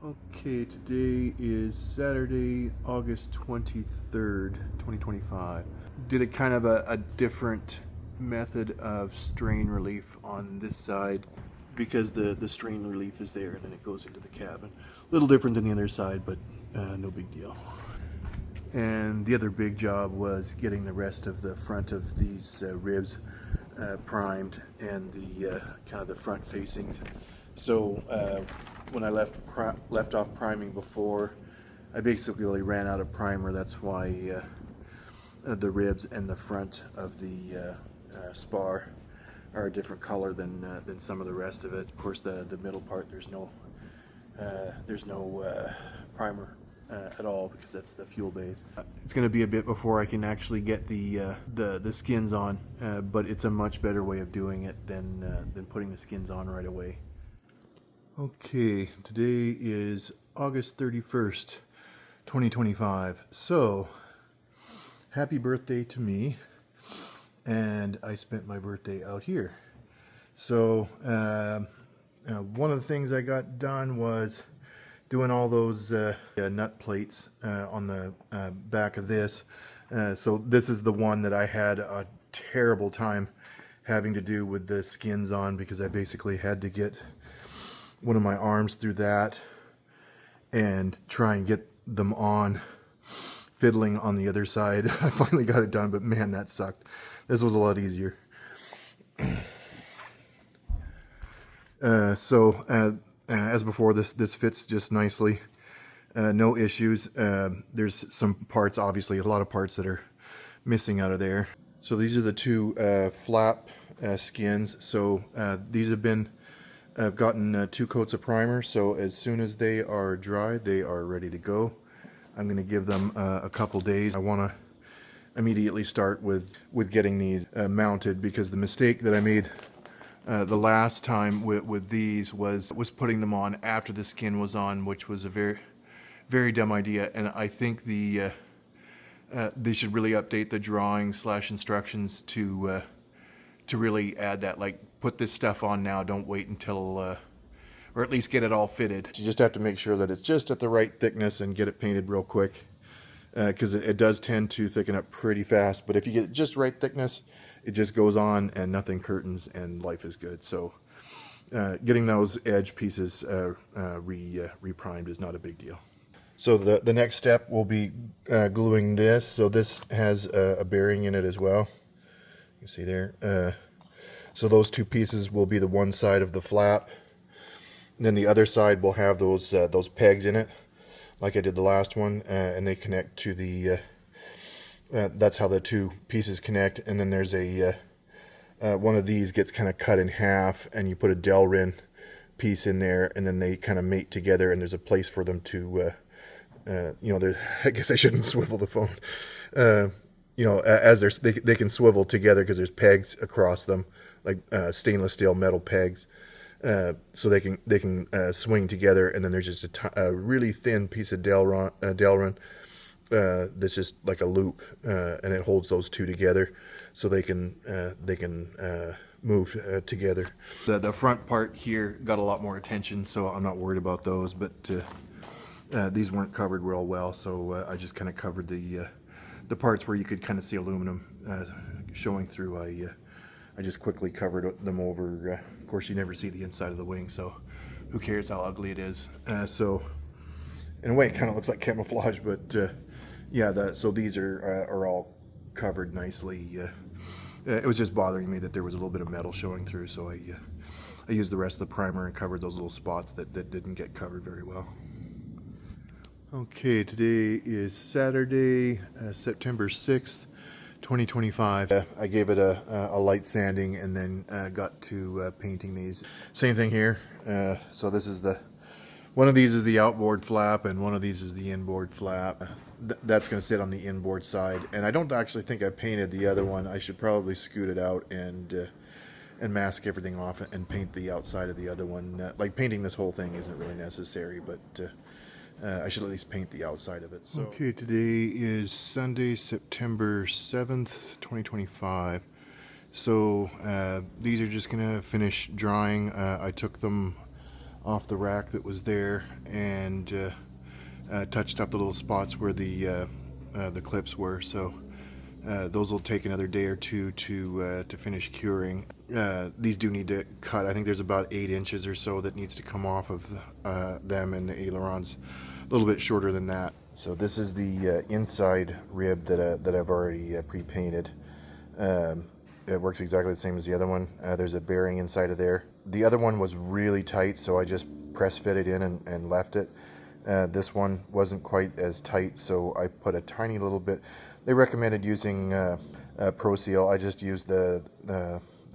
Okay, today is Saturday, August 23rd, 2025. Did a kind of a different method of strain relief on this side because the strain relief is there and then it goes into the cabin. A little different than the other side, but no big deal. And the other big job was getting the rest of the front of these ribs primed and the kind of the front facings. So when I left off priming before, I basically ran out of primer. That's why the ribs and the front of the spar are a different color than some of the rest of it. Of course, the middle part there's no primer at all because that's the fuel base. It's going to be a bit before I can actually get the skins on, but it's a much better way of doing it than putting the skins on right away. Okay, today is August 31st, 2025. So, happy birthday to me. And I spent my birthday out here. So, one of the things I got done was doing all those nut plates on the back of this. So this is the one that I had a terrible time having to do with the skins on because I basically had to get one of my arms through that and try and get them on, fiddling on the other side. I finally got it done, but man, that sucked. This was a lot easier. As before, this fits just nicely. No issues. There's some parts, obviously, a lot of parts that are missing out of there. So these are the two flap skins. So these have been I've gotten 2 coats of primer, so as soon as they are dry, they are ready to go. I'm going to give them a couple days. I want to immediately start with getting these mounted because the mistake that I made the last time with these was putting them on after the skin was on, which was a very, very dumb idea. And I think they should really update the drawing/instructions to really add that, like, put this stuff on now, don't wait until or at least get it all fitted. You just have to make sure that it's just at the right thickness and get it painted real quick because it does tend to thicken up pretty fast, but if you get just right thickness, it just goes on and nothing curtains and life is good. So getting those edge pieces re-primed is not a big deal. So the next step will be gluing this. So this has a bearing in it as well. You see there. So those 2 pieces will be the one side of the flap. And then the other side will have those pegs in it, like I did the last one, and they connect to the. That's how the 2 pieces connect. And then there's a one of these gets kind of cut in half, and you put a Delrin piece in there, and then they kind of mate together. And there's a place for them to, I guess I shouldn't swivel the phone. As they can swivel together because there's pegs across them, like stainless steel metal pegs, so they can swing together. And then there's just a really thin piece of Delrin that's just like a loop, and it holds those 2 together, so they can move together. The front part here got a lot more attention, so I'm not worried about those. But these weren't covered real well, so I just kind of covered the parts where you could kind of see aluminum showing through. I just quickly covered them over. Of course, you never see the inside of the wing, so who cares how ugly it is. So in a way, it kind of looks like camouflage, but yeah. So these are all covered nicely. It was just bothering me that there was a little bit of metal showing through, so I used the rest of the primer and covered those little spots that didn't get covered very well. Okay, today is Saturday, September 6th, 2025. I gave it a light sanding and then got to painting these. Same thing here. So this is one of these is the outboard flap and one of these is the inboard flap. That's going to sit on the inboard side. And I don't actually think I painted the other one. I should probably scoot it out and mask everything off and paint the outside of the other one. Like painting this whole thing isn't really necessary, but I should at least paint the outside of it. So. Okay, today is Sunday, September 7th, 2025. So these are just going to finish drying. I took them off the rack that was there, and touched up the little spots where the clips were. So those will take another day or two to finish curing. These do need to cut. I think there's about 8 inches or so that needs to come off of them, and the ailerons a little bit shorter than that. So this is the inside rib that I've already pre-painted. It works exactly the same as the other one. There's a bearing inside of there. The other one was really tight, so I just press fitted in and left it. This one wasn't quite as tight, so I put a tiny little bit. They recommended using Pro Seal. I just used the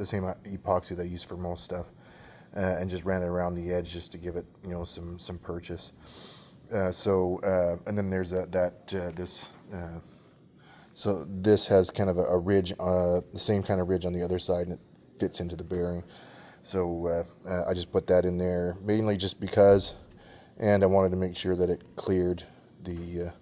same epoxy that I use for most stuff, and just ran it around the edge just to give it, you know, some purchase. And then there's this. So this has kind of a ridge, the same kind of ridge on the other side, and it fits into the bearing. So I just put that in there mainly just because, and I wanted to make sure that it cleared the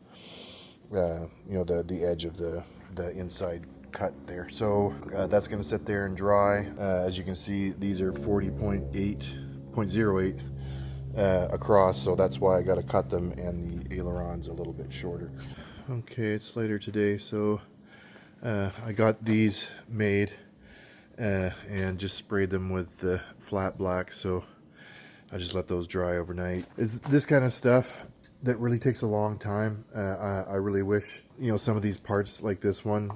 the edge of the inside cut there. So that's going to sit there and dry. As you can see, these are 40.08 across, so that's why I got to cut them, and the ailerons a little bit shorter. Okay, it's later today, so I got these made and just sprayed them with the flat black, so I just let those dry overnight. It's this kind of stuff that really takes a long time. I really wish, you know, some of these parts like this one,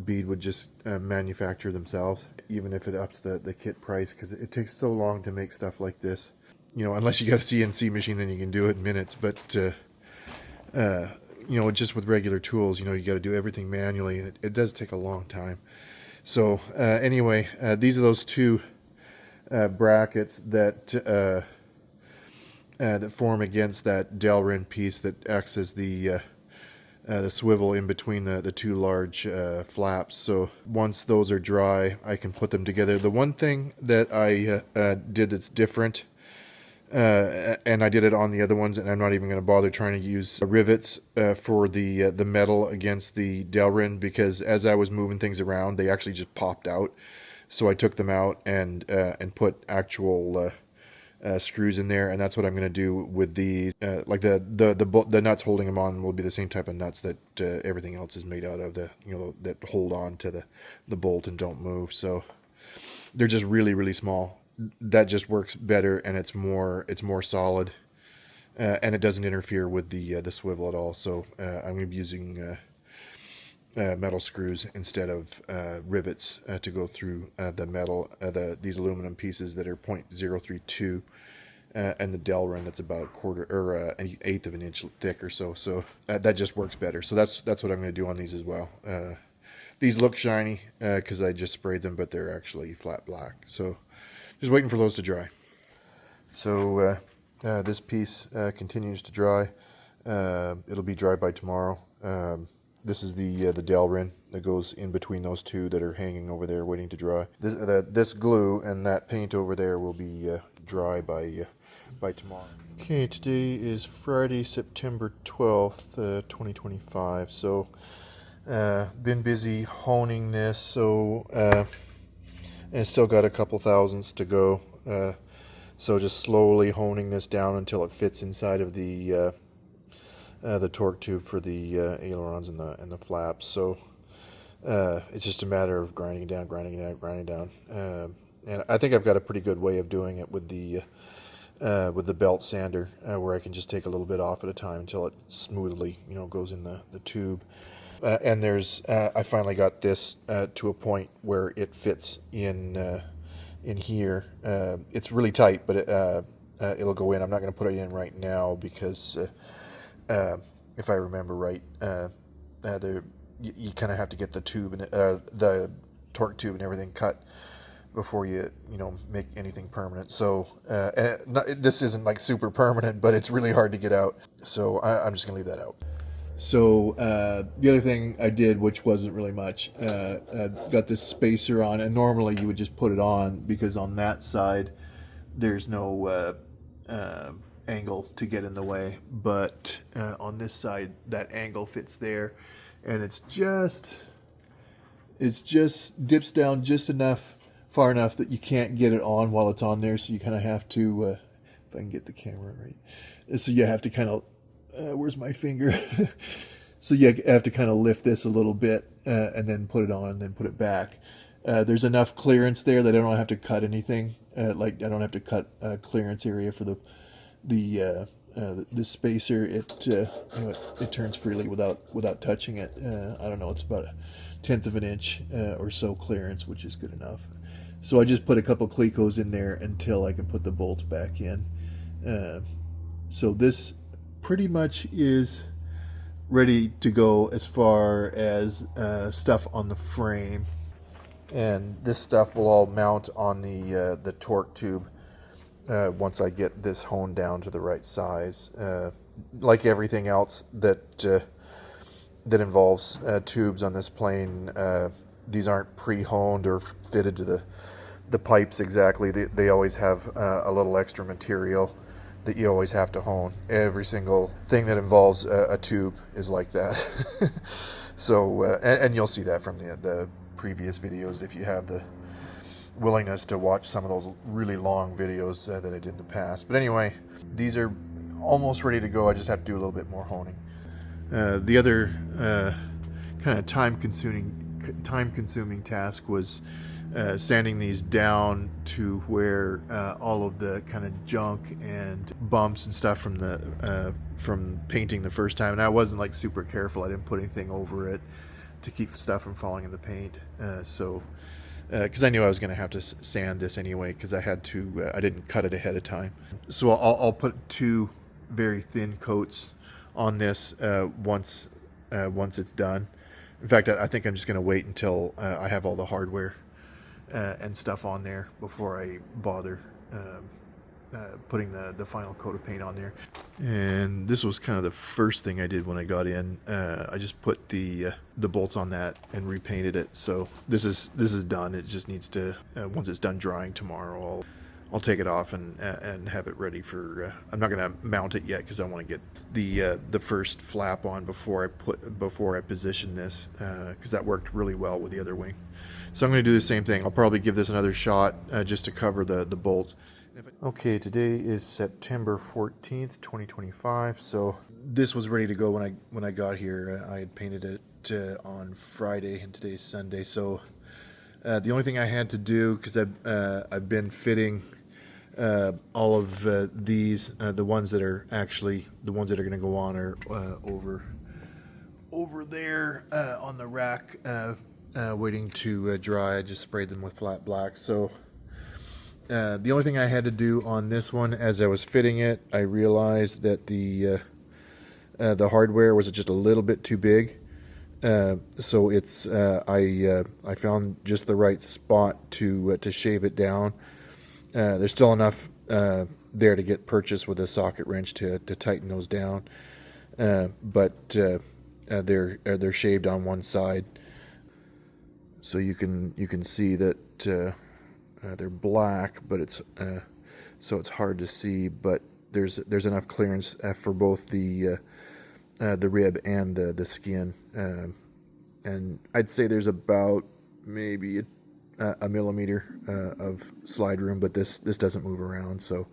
Bede would just manufacture themselves, even if it ups the kit price, because it takes so long to make stuff like this. You know, unless you got a CNC machine, then you can do it in minutes, but you know, just with regular tools, you know, you got to do everything manually, and it does take a long time. So anyway, these are those two brackets that that form against that Delrin piece that acts as the swivel in between the two large flaps. So once those are dry, I can put them together. The one thing that I did that's different, and I did it on the other ones, and I'm not even going to bother trying to use rivets for the metal against the Delrin, because as I was moving things around, they actually just popped out. So I took them out and put actual screws in there, and that's what I'm going to do with the like the nuts holding them on will be the same type of nuts that everything else is made out of, that hold on to the bolt and don't move. So they're just really small. That just works better, and it's more solid, and it doesn't interfere with the swivel at all. So I'm going to be using metal screws instead of rivets to go through the metal, these aluminum pieces that are 0.032, and the Delrin that's about an eighth of an inch thick or so. So that just works better. So that's what I'm going to do on these as well. These look shiny because I just sprayed them, but they're actually flat black. So just waiting for those to dry. So this piece continues to dry. It'll be dry by tomorrow. This is the Delrin that goes in between those two that are hanging over there waiting to dry. This glue and that paint over there will be dry by tomorrow. Okay, today is Friday, September 12th, 2025. So been busy honing this, so and still got a couple thousandths to go. So just slowly honing this down until it fits inside of the torque tube for the ailerons and the flaps. So it's just a matter of grinding it down. And I think I've got a pretty good way of doing it with the belt sander, where I can just take a little bit off at a time until it smoothly, you know, goes in the tube. And I finally got this to a point where it fits in here. It's really tight, but it'll go in. I'm not going to put it in right now because if I remember right, you kind of have to get the tube and the torque tube and everything cut before you make anything permanent. So this isn't like super permanent, but it's really hard to get out. So I'm just gonna leave that out. So the other thing I did, which wasn't really much, got this spacer on, and normally you would just put it on because on that side there's no angle to get in the way, but on this side that angle fits there, and it's just dips down just far enough that you can't get it on while it's on there, so you kind of have to if I can get the camera right. So you have to kind of, where's my finger? So you have to kind of lift this a little bit and then put it on and then put it back. There's enough clearance there that I don't have to cut anything. Like I don't have to cut clearance area for the spacer. It turns freely without touching it. I don't know. It's about 1/10 of an inch or so clearance, which is good enough. So I just put a couple clecos in there until I can put the bolts back in. So this pretty much is ready to go as far as stuff on the frame, and this stuff will all mount on the torque tube once I get this honed down to the right size. Like everything else that involves tubes on this plane, these aren't pre-honed or fitted to the pipes exactly. They always have a little extra material that you always have to hone. Every single thing that involves a tube is like that. So, and you'll see that from the previous videos if you have the willingness to watch some of those really long videos that I did in the past. But anyway, these are almost ready to go. I just have to do a little bit more honing. The other kind of time-consuming task was sanding these down to where all of the kind of junk and bumps and stuff from painting the first time, and I wasn't like super careful. I didn't put anything over it to keep stuff from falling in the paint. Because I knew I was going to have to sand this anyway, because I didn't cut it ahead of time. So I'll put 2 very thin coats on this once it's done. In fact, I think I'm just going to wait until I have all the hardware and stuff on there before I bother putting the final coat of paint on there. And this was kind of the first thing I did when I got in. I just put the bolts on that and repainted it. So this is done. It just needs to once it's done drying tomorrow, I'll take it off and have it ready for. I'm not going to mount it yet because I want to get the first flap on before I position this, because that worked really well with the other wing. So I'm going to do the same thing. I'll probably give this another shot just to cover the bolt. Okay, today is September 14th, 2025. So this was ready to go when I got here. I had painted it on Friday, and today's Sunday. So the only thing I had to do, because I've been fitting all of these, the ones that are going to go on are over there on the rack, waiting to dry. I just sprayed them with flat black. So the only thing I had to do on this one, as I was fitting it, I realized that the hardware was just a little bit too big. So it's I found just the right spot to shave it down. There's still enough there to get purchased with a socket wrench to tighten those down, but they're shaved on one side, so you can see that they're black, but it's hard to see. But there's enough clearance for both the rib and the skin, and I'd say there's about maybe a millimeter of slide room, but this doesn't move around, so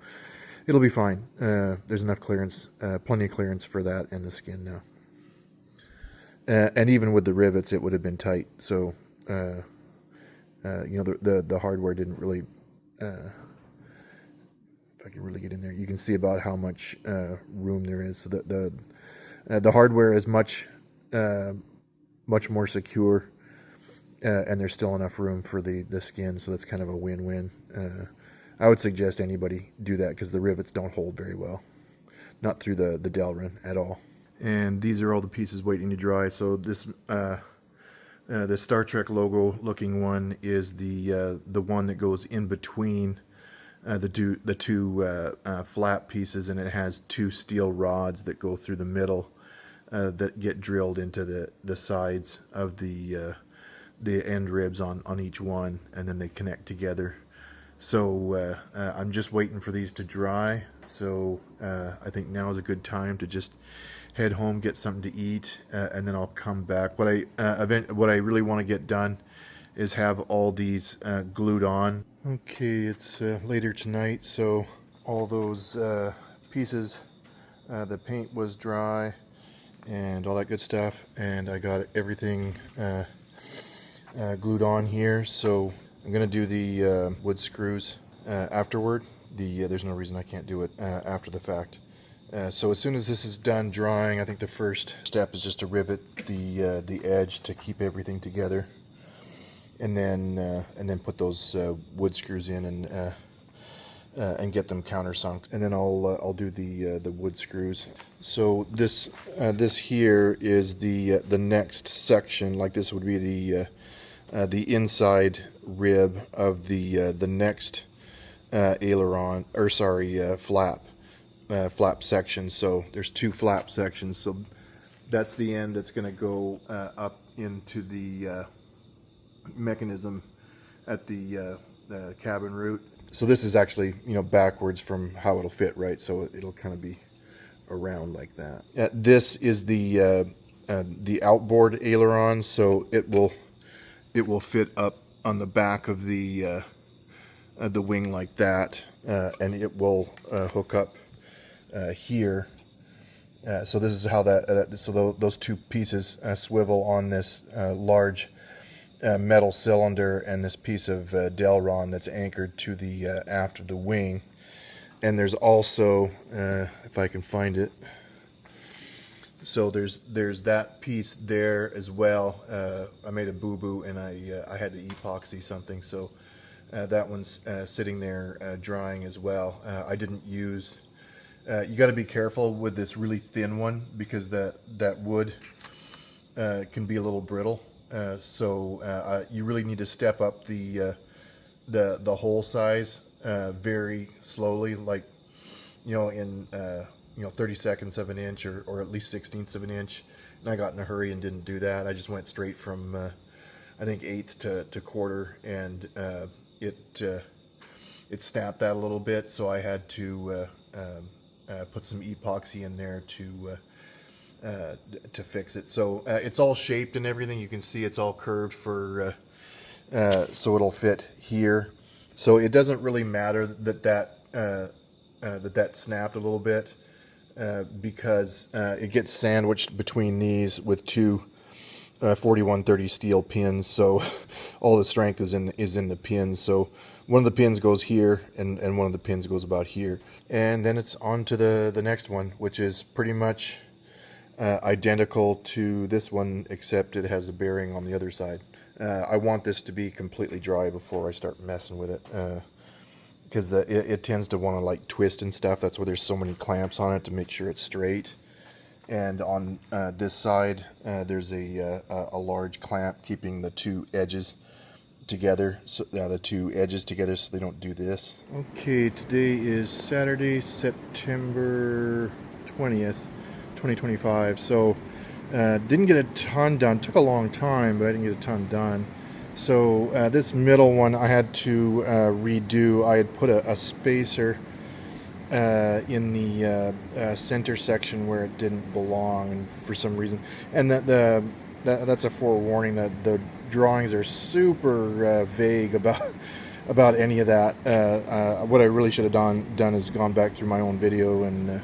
it'll be fine. There's enough clearance, plenty of clearance for that and the skin now. And even with the rivets, it would have been tight. So the hardware didn't really. If I can really get in there, you can see about how much room there is. So the hardware is much more secure. And there's still enough room for the skin, so that's kind of a win-win. I would suggest anybody do that because the rivets don't hold very well, not through the Delrin at all. And these are all the pieces waiting to dry. So this the Star Trek logo looking one is the one that goes in between the two flap pieces, and it has 2 steel rods that go through the middle that get drilled into the sides of the end ribs on each one, and then they connect together. So I'm just waiting for these to dry. So I think now is a good time to just head home, get something to eat, and then I'll come back. What I really want to get done is have all these glued on. Okay, it's later tonight, so all those pieces. The paint was dry and all that good stuff, and I got everything glued on here. So I'm gonna do the wood screws afterward. There's no reason I can't do it after the fact. So as soon as this is done drying, I think the first step is just to rivet the edge to keep everything together, and then put those wood screws in and get them countersunk, and then I'll do the wood screws. So this here is the next section. Like, this would be the inside rib of the next aileron, or sorry, flap section. So there's two flap sections. So that's the end that's going to go up into the mechanism at the cabin root. So this is actually, backwards from how it'll fit, right? So it'll kind of be around like that. This is the outboard aileron, so it will fit up on the back of the wing like that, and it will hook up here. So this is how so those two pieces swivel on this large metal cylinder, and this piece of Delron that's anchored to the aft of the wing. And there's also, if I can find it, so there's that piece there as well. I made a boo-boo, and I had to epoxy something, so that one's sitting there drying as well. I didn't use. You got to be careful with this really thin one, because that wood can be a little brittle. So you really need to step up the hole size very slowly, like in 30 seconds of an inch, or at least 1/16 of an inch. And I got in a hurry and didn't do that. I just went straight from I think 1/8 to 1/4, and it snapped that a little bit. So I had to put some epoxy in there to fix it. So it's all shaped and everything. You can see it's all curved for so it'll fit here. So it doesn't really matter that snapped a little bit, because it gets sandwiched between these with two 4130 steel pins. So all the strength is in the pins. So one of the pins goes here, and one of the pins goes about here, and then it's on to the next one, which is pretty much identical to this one, except it has a bearing on the other side. I want this to be completely dry before I start messing with it, because it tends to want to like twist and stuff. That's why there's so many clamps on it, to make sure it's straight. And on this side, there's a large clamp keeping the two edges together, so the two edges together, so they don't do this. Okay, today is Saturday, September 20th. 2025. So didn't get a ton done. Took a long time, but I didn't get a ton done. So this middle one I had to redo. I had put a spacer in the center section where it didn't belong, and for some reason, and that's a forewarning that the drawings are super vague about any of that. What I really should have done is gone back through my own video and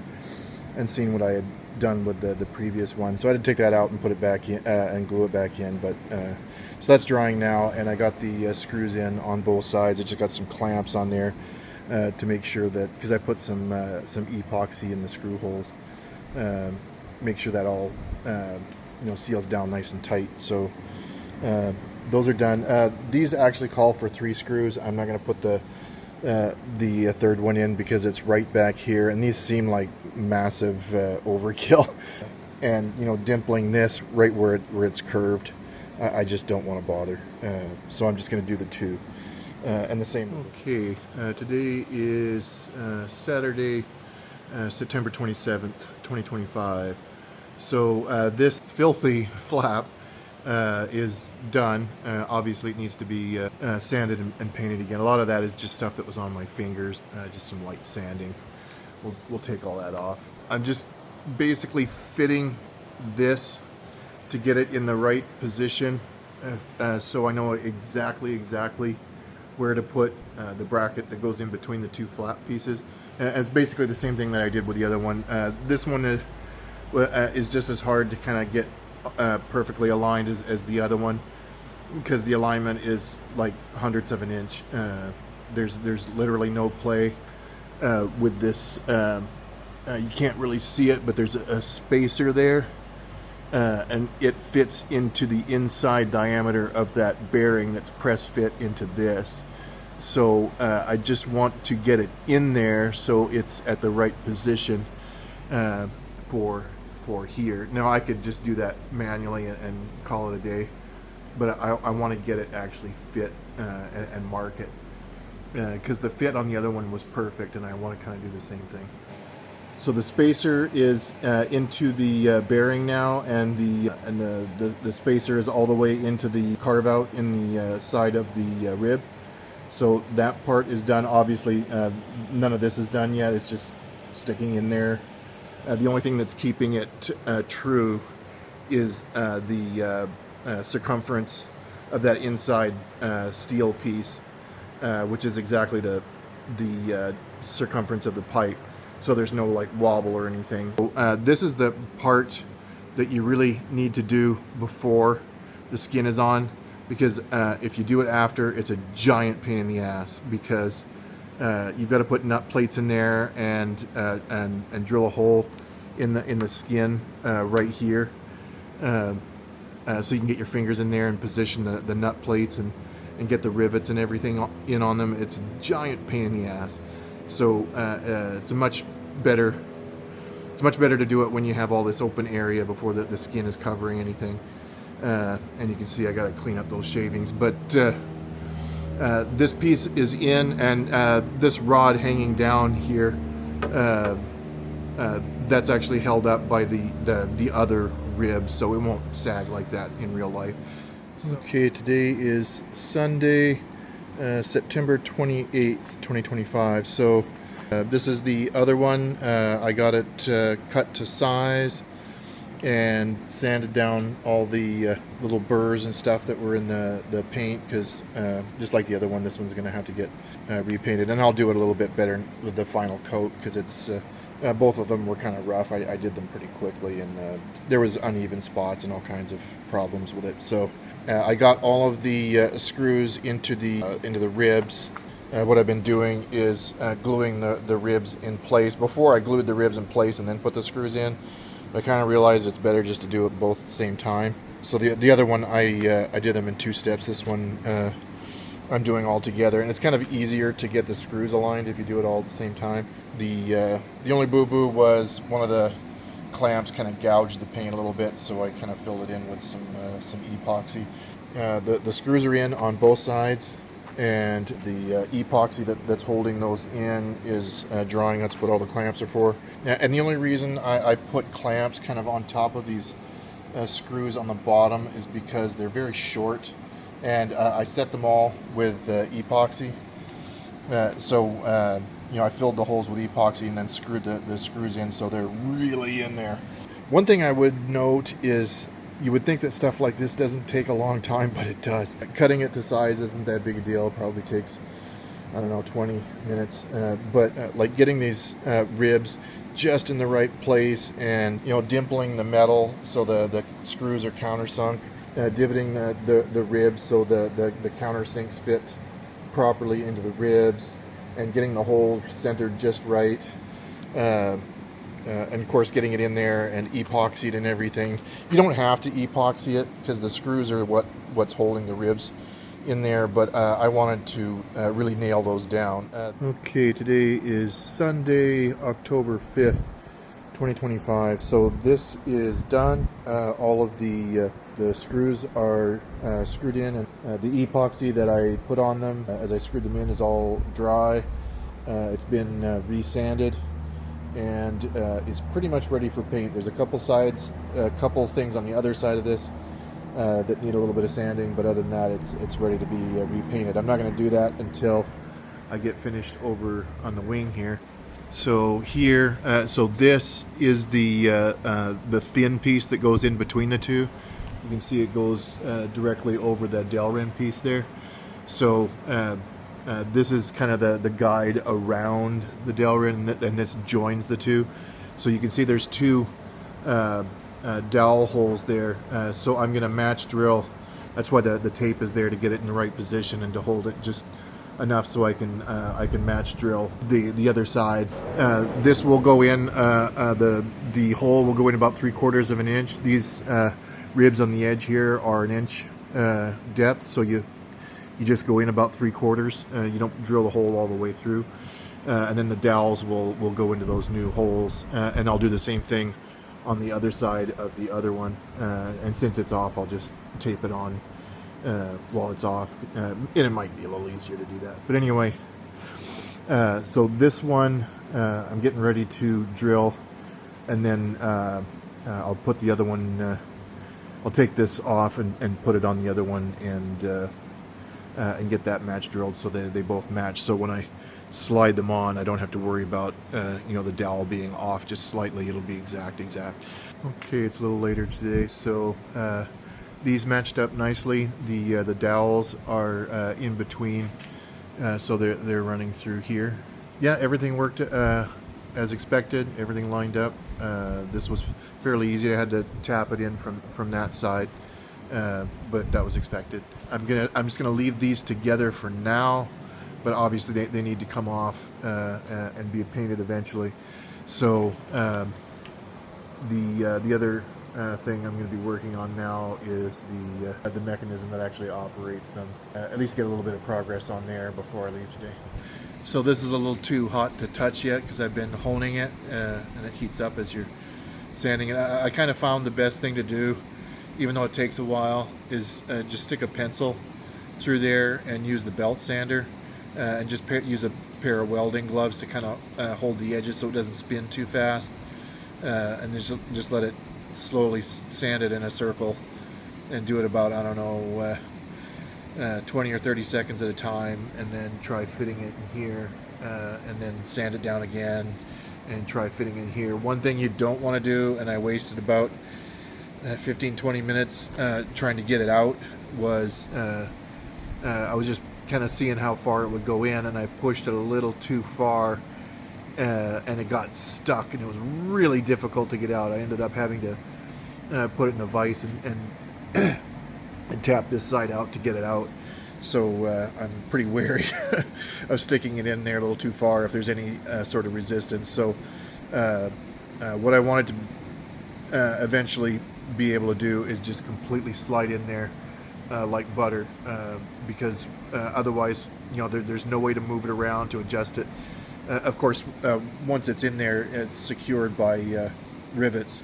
seen what I had done with the previous one. So I had to take that out and put it back in and glue it back in. But so that's drying now, and I got the screws in on both sides. I just got some clamps on there to make sure that, because I put some epoxy in the screw holes, make sure that all seals down nice and tight. So those are done. These actually call for 3 screws. I'm not going to put the third one in because it's right back here, and these seem like massive overkill. And dimpling this right where it's curved, I just don't want to bother. So I'm just going to do the 2 and the same. Okay, today is Saturday, September 27th, 2025. So this filthy flap is done. Obviously it needs to be sanded and painted again. A lot of that is just stuff that was on my fingers, just some light sanding. We'll take all that off. I'm just basically fitting this to get it in the right position, so I know exactly where to put the bracket that goes in between the 2 flap pieces. It's basically the same thing that I did with the other one. This one is just as hard to kind of get perfectly aligned as the other one, because the alignment is like hundredths of an inch. There's literally no play with this. You can't really see it, but there's a spacer there, and it fits into the inside diameter of that bearing that's press fit into this. So I just want to get it in there so it's at the right position for here. Now I could just do that manually and call it a day, but I want to get it actually fit and mark it, because the fit on the other one was perfect, and I want to kind of do the same thing. So the spacer is into the bearing now, and the spacer is all the way into the carve out in the side of the rib. So that part is done. Obviously, none of this is done yet. It's just sticking in there. The only thing that's keeping it true is the circumference of that inside steel piece, which is exactly the circumference of the pipe. So there's no like wobble or anything. This is the part that you really need to do before the skin is on, because if you do it after, it's a giant pain in the ass, because you've got to put nut plates in there and drill a hole in the skin right here, so you can get your fingers in there and position the nut plates and get the rivets and everything in on them. It's a giant pain in the ass. So it's much better to do it when you have all this open area before the skin is covering anything. And you can see I got to clean up those shavings, but this piece is in, and this rod hanging down here, that's actually held up by the other rib, so it won't sag like that in real life. Okay, today is Sunday, September 28th, 2025. So this is the other one. I got it cut to size and sanded down all the little burrs and stuff that were in the paint, because just like the other one, this one's going to have to get repainted, and I'll do it a little bit better with the final coat, because it's both of them were kind of rough. I did them pretty quickly, and there was uneven spots and all kinds of problems with it. So I got all of the screws into the ribs. What I've been doing is gluing the ribs in place. Before, I glued the ribs in place and then put the screws in. I kind of realized it's better just to do it both at the same time. So the other one, I did them in 2 steps. This one I'm doing all together, and it's kind of easier to get the screws aligned if you do it all at the same time. The only boo-boo was one of the clamps kind of gouged the paint a little bit, so I kind of filled it in with some epoxy. The screws are in on both sides, and the epoxy that's holding those in is drying. That's what all the clamps are for. And the only reason I put clamps kind of on top of these screws on the bottom is because they're very short, and I set them all with epoxy. I filled the holes with epoxy and then screwed the screws in, so they're really in there. One thing I would note is, you would think that stuff like this doesn't take a long time, but it does. Cutting it to size isn't that big a deal. It probably takes, 20 minutes. But like getting these ribs just in the right place, and dimpling the metal so the screws are countersunk, divoting the ribs so the countersinks fit properly into the ribs, and getting the hole centered just right. And of course getting it in there and epoxied and everything. You don't have to epoxy it, because the screws are what's holding the ribs in there, but I wanted to really nail those down. Okay, today is Sunday, October 5th, 2025. So this is done. All of the screws are screwed in, and the epoxy that I put on them as I screwed them in is all dry. It's been resanded, and it's pretty much ready for paint. There's a couple things on the other side of this that need a little bit of sanding, but other than that, it's ready to be repainted. I'm not going to do that until I get finished over on the wing here. So here, so this is the thin piece that goes in between the two. You can see it goes directly over that Delrin piece there. So This is kind of the guide around the dowel rim, and this joins the two. So you can see there's two dowel holes there. So I'm going to match drill. That's why the tape is there, to get it in the right position and to hold it just enough so I can match drill the other side. This will go in, the hole will go in about 3/4 of an inch. These ribs on the edge here are an inch depth, so you just go in about 3/4. You don't drill the hole all the way through. And then the dowels will go into those new holes. And I'll do the same thing on the other side of the other one. And since it's off, I'll just tape it on while it's off. And it might be a little easier to do that. But anyway, so this one I'm getting ready to drill. And then I'll put the other one, I'll take this off and put it on the other one, and get that match drilled so they both match. So when I slide them on, I don't have to worry about the dowel being off just slightly. It'll be exact. Okay, it's a little later today, so these matched up nicely. The dowels are in between, so they're running through here. Yeah, everything worked as expected. Everything lined up. This was fairly easy. I had to tap it in from that side, but that was expected. I'm just gonna leave these together for now, but obviously they need to come off and be painted eventually. So the other thing I'm going to be working on now is the mechanism that actually operates them. At least get a little bit of progress on there before I leave today. So this is a little too hot to touch yet because I've been honing it, and it heats up as you're sanding it. I kind of found the best thing to do, even though it takes a while, is just stick a pencil through there and use the belt sander, and just use a pair of welding gloves to kind of hold the edges so it doesn't spin too fast, and just let it slowly sand it in a circle and do it about, I don't know, 20 or 30 seconds at a time, and then try fitting it in here, and then sand it down again and try fitting in here. One thing you don't want to do, and I wasted about 15-20 minutes trying to get it out, was I was just kind of seeing how far it would go in, and I pushed it a little too far, and it got stuck, and it was really difficult to get out. I ended up having to put it in a vise and tap this side out to get it out. So I'm pretty wary of sticking it in there a little too far if there's any sort of resistance. So what I wanted to eventually be able to do is just completely slide in there like butter, because otherwise, there's no way to move it around, to adjust it. Of course, once it's in there, it's secured by rivets.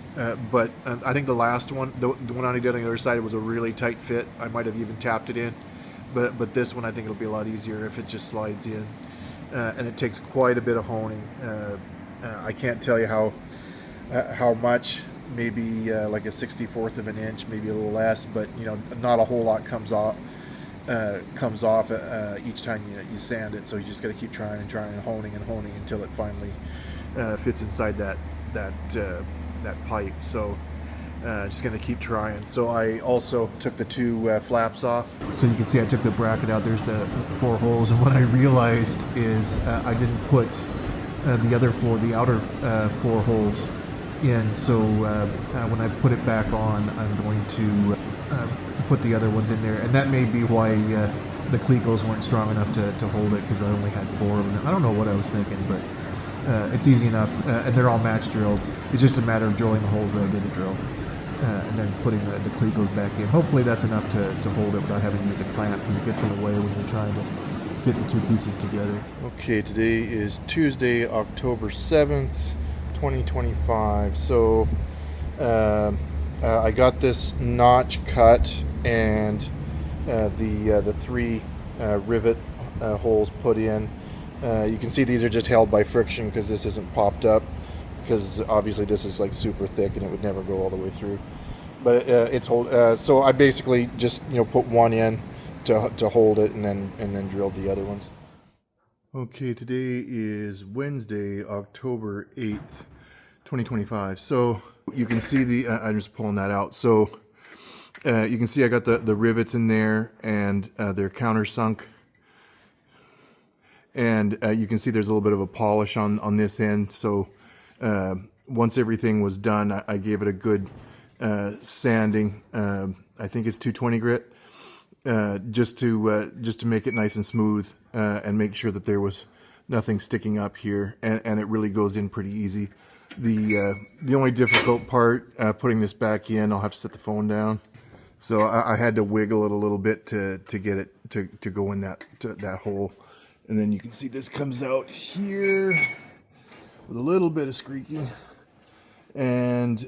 But I think the last one, the one I did on the other side, was a really tight fit. I might have even tapped it in. But this one, I think it'll be a lot easier if it just slides in. And it takes quite a bit of honing. I can't tell you how much. Maybe like a 64th of an inch, maybe a little less, but not a whole lot comes off each time you sand it. So you just got to keep trying and honing until it finally fits inside that pipe. So just gonna keep trying. So I also took the two flaps off. So you can see I took the bracket out. There's the 4 holes, and what I realized is I didn't put the outer 4 holes in. So when I put it back on, I'm going to put the other ones in there, and that may be why the clecos weren't strong enough to hold it, because I only had 4 of them. I don't know what I was thinking, but it's easy enough, and they're all match drilled. It's just a matter of drilling the holes that I didn't drill, and then putting the clecos back in. Hopefully that's enough to hold it without having to use a clamp, because it gets in the way when you're trying to fit the 2 pieces together. Okay, today is Tuesday, October 7th, 2025. So I got this notch cut, and the 3 rivet holes put in. You can see these are just held by friction, because this isn't popped up, because obviously this is like super thick and it would never go all the way through. But it's hold. So I basically just put one in to hold it, and then drilled the other ones. Okay, today is Wednesday, October 8th, 2025. So you can see I'm just pulling that out. So you can see I got the rivets in there, and they're countersunk. and you can see there's a little bit of a polish on this end. So once everything was done, I gave it a good sanding. I think it's 220 grit, just to make it nice and smooth, and make sure that there was nothing sticking up here, and it really goes in pretty easy. The only difficult part, putting this back in, I'll have to set the phone down. So I had to wiggle it a little bit to get it to go in that hole. And then you can see this comes out here with a little bit of squeaking. And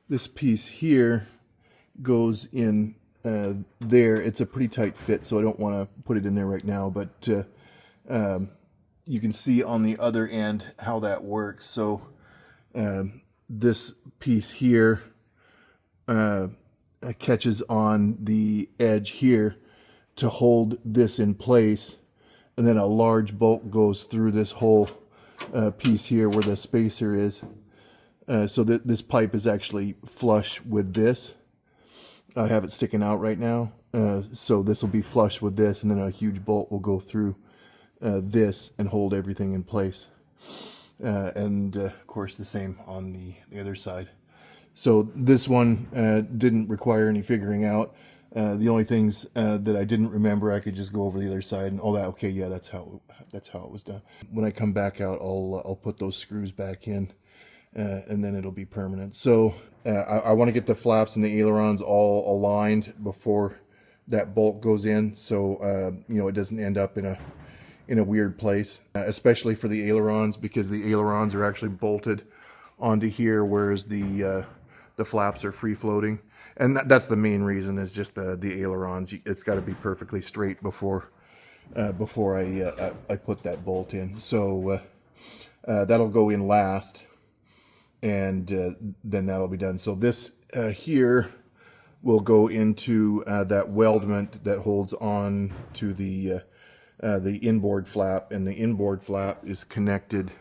this piece here goes in there. It's a pretty tight fit, so I don't want to put it in there right now. But you can see on the other end how that works. So this piece here catches on the edge here to hold this in place, and then a large bolt goes through this whole piece here where the spacer is, so that this pipe is actually flush with this. I have it sticking out right now, so this will be flush with this, and then a huge bolt will go through this and hold everything in place. And of course the same on the other side. So this one didn't require any figuring out. The only things that I didn't remember, I could just go over the other side and all that. Okay, yeah, that's how it was done. When I come back out, I'll put those screws back in, and then it'll be permanent. So I want to get the flaps and the ailerons all aligned before that bolt goes in, so you know, it doesn't end up in a weird place, especially for the ailerons, because the ailerons are actually bolted onto here, whereas the flaps are free floating. And that's the main reason, is just the ailerons. It's got to be perfectly straight before I put that bolt in. So that'll go in last, and then that'll be done. So this here will go into that weldment that holds on to the inboard flap, and the inboard flap is connected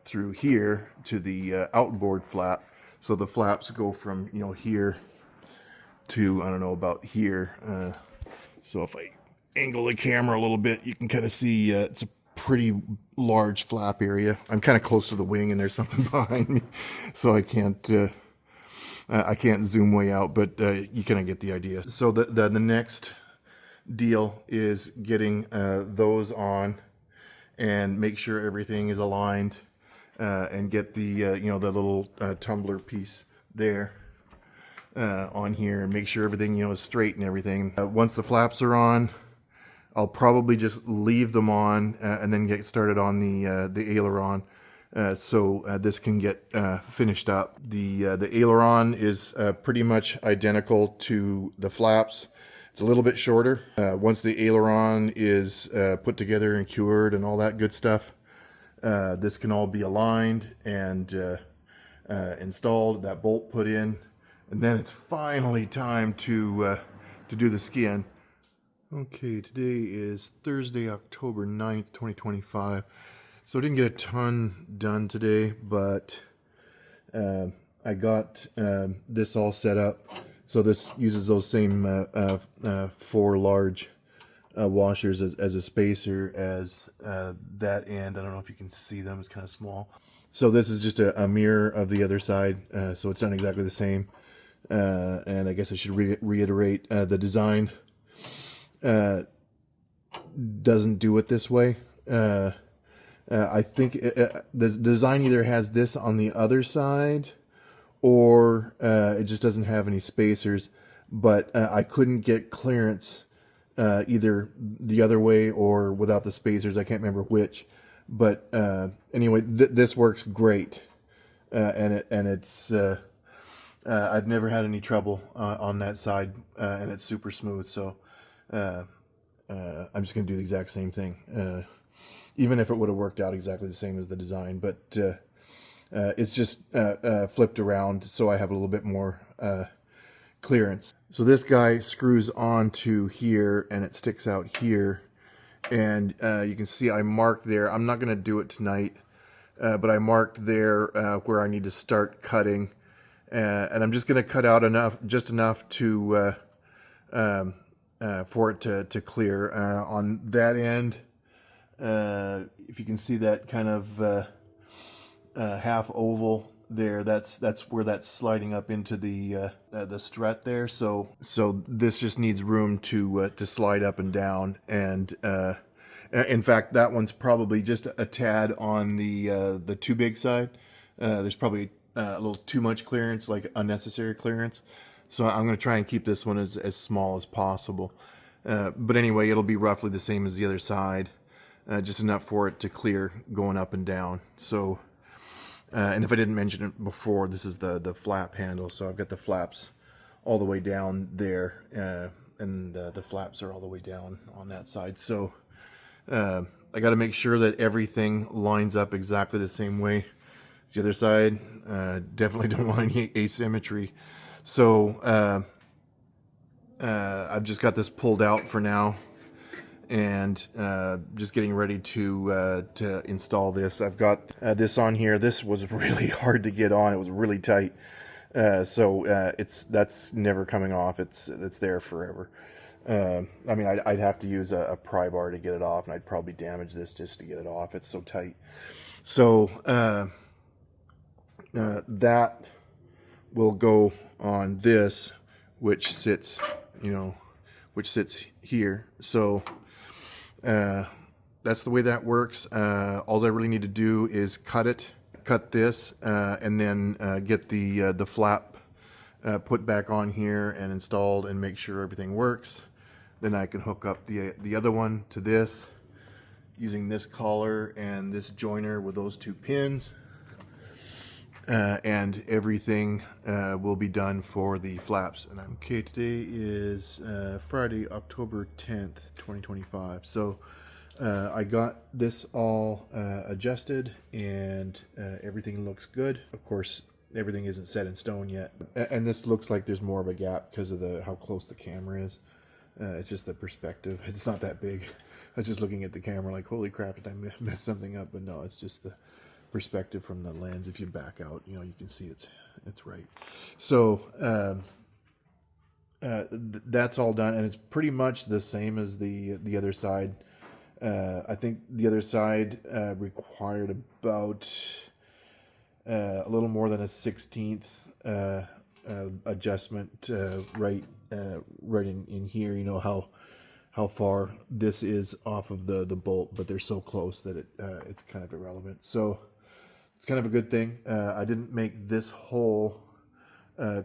through here to the outboard flap. So the flaps go from, you know, here to, I don't know, about here. So if I angle the camera a little bit, you can kind of see it's a pretty large flap area. I'm kind of close to the wing, and there's something behind me, so I can't zoom way out, but you kind of get the idea. So the next deal is getting those on and make sure everything is aligned, and get the you know, the little tumbler piece there on here, and make sure everything, you know, is straight and everything. Once the flaps are on, I'll probably just leave them on and then get started on the aileron, so this can get finished up. The aileron is pretty much identical to the flaps. It's a little bit shorter. Once the aileron is put together and cured and all that good stuff, this can all be aligned and installed, that bolt put in, and then it's finally time to do the skin. Okay, today is Thursday, October 9th, 2025. So I didn't get a ton done today, but I got this all set up. So this uses those same 4 large washers as a spacer as that end. I don't know if you can see them, it's kind of small. So this is just a mirror of the other side, so it's not exactly the same. And I guess I should reiterate, the design doesn't do it this way. I think the design either has this on the other side, or it just doesn't have any spacers, but I couldn't get clearance either the other way or without the spacers. I can't remember which, but anyway, this works great, and it's I've never had any trouble on that side, and it's super smooth. So I'm just gonna do the exact same thing, even if it would have worked out exactly the same as the design, but it's just flipped around, so I have a little bit more clearance. So this guy screws onto here, and it sticks out here, and you can see I marked there. I'm not going to do it tonight, but I marked there where I need to start cutting, and I'm just going to cut out just enough to for it to clear. On that end, if you can see that kind of half oval there, that's where that's sliding up into the strut there. So this just needs room to slide up and down. And in fact, that one's probably just a tad on the too big side. There's probably a little too much clearance, like unnecessary clearance. So I'm going to try and keep this one as small as possible. But anyway, it'll be roughly the same as the other side, just enough for it to clear going up and down. So, and if I didn't mention it before, this is the flap handle. So I've got the flaps all the way down there, and the flaps are all the way down on that side. So I got to make sure that everything lines up exactly the same way as the other side. Definitely don't want any asymmetry. So I've just got this pulled out for now, and just getting ready to install this. I've got this on here. This was really hard to get on. It was really tight. So that's never coming off. It's there forever. I mean, I'd have to use a pry bar to get it off, and I'd probably damage this just to get it off. It's so tight. So that will go on this, which sits, here. So that's the way that works. All I really need to do is cut this, and then get the flap put back on here and installed, and make sure everything works. Then I can hook up the other one to this using this collar and this joiner with those two pins. And everything will be done for the flaps. And okay, today is Friday, October 10th, 2025. So I got this all adjusted, and everything looks good. Of course, everything isn't set in stone yet. And this looks like there's more of a gap because of how close the camera is. It's just the perspective. It's not that big. I was just looking at the camera like, holy crap, did I mess something up? But no, it's just the perspective from the lens. If you back out, you can see it's right. So that's all done, and it's pretty much the same as the other side. I think the other side required about a little more than a 1/16 adjustment right in here. How far this is off of the bolt, but they're so close that it's kind of irrelevant. So it's kind of a good thing. I didn't make this hole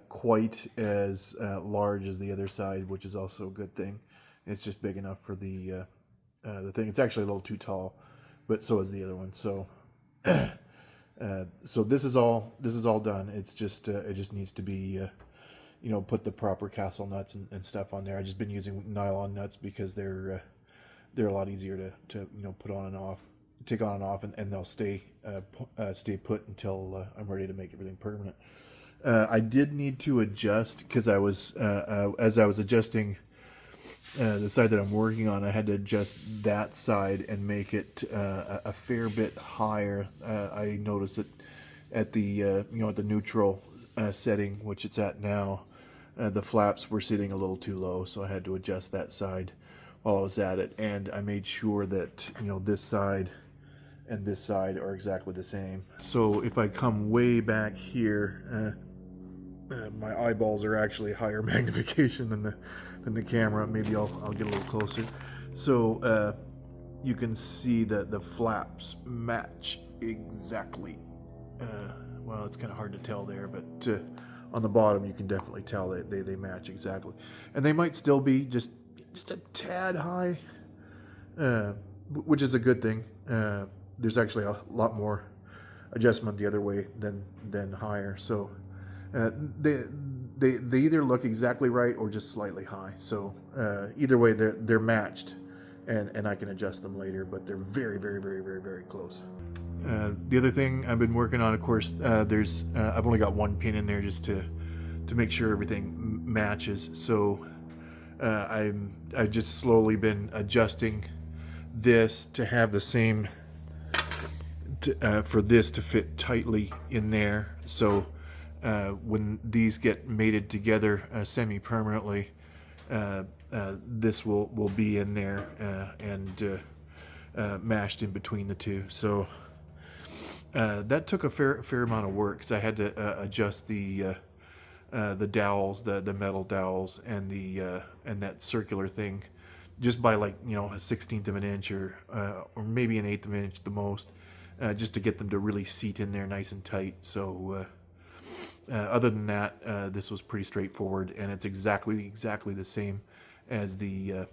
quite as large as the other side, which is also a good thing. It's just big enough for the thing. It's actually a little too tall, but so is the other one. So so this is all done. It's just it just needs to be put the proper castle nuts and stuff on there. I've just been using nylon nuts because they're a lot easier to put on and off. Take on and off, and they'll stay put until I'm ready to make everything permanent. I did need to adjust because I was as I was adjusting the side that I'm working on, I had to adjust that side and make it a fair bit higher. I noticed it at the at the neutral setting, which it's at now. The flaps were sitting a little too low, so I had to adjust that side while I was at it, and I made sure that this side and this side are exactly the same. So if I come way back here, my eyeballs are actually higher magnification than the camera. Maybe I'll get a little closer. So you can see that the flaps match exactly. Well, it's kind of hard to tell there, but on the bottom you can definitely tell that they match exactly. And they might still be just a tad high, which is a good thing. There's actually a lot more adjustment the other way than higher. So they either look exactly right or just slightly high. So either way, they're matched, and I can adjust them later. But they're very, very, very, very, very close. The other thing I've been working on, of course, there's I've only got one pin in there just to make sure everything matches. So I've just slowly been adjusting this to have the same. For this to fit tightly in there, so when these get mated together semi-permanently, this will be in there and mashed in between the two. So that took a fair amount of work, because I had to adjust the dowels, the metal dowels, and and that circular thing, just by, like, you know, a 1/16 of an inch or maybe an 1/8 of an inch the most, just to get them to really seat in there nice and tight. So other than that, this was pretty straightforward, and it's exactly the same as the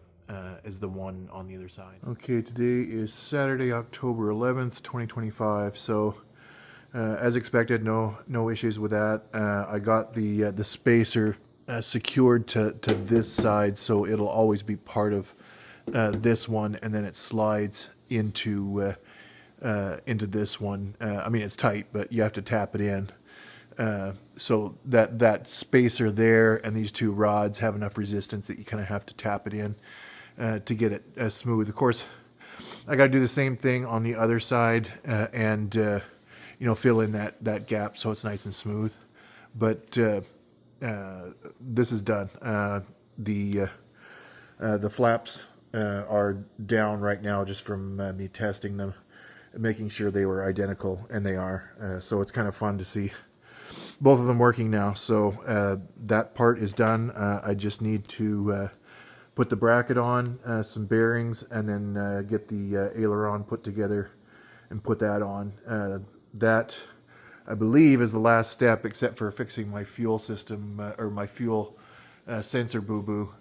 one on the other side. Okay, today is Saturday, October 11th, 2025. So as expected, no issues with that. I got the spacer secured to this side, so it'll always be part of this one, and then it slides into this one. I mean, it's tight, but you have to tap it in. So that spacer there and these two rods have enough resistance that you kind of have to tap it in to get it smooth. Of course, I got to do the same thing on the other side and you know, fill in that gap so it's nice and smooth. But this is done. The flaps are down right now just from me testing them, making sure they were identical, and they are. So it's kind of fun to see both of them working now. So that part is done. I just need to put the bracket on, some bearings, and then get the aileron put together and put that on. That, I believe, is the last step, except for fixing my fuel system or my fuel sensor boo-boo.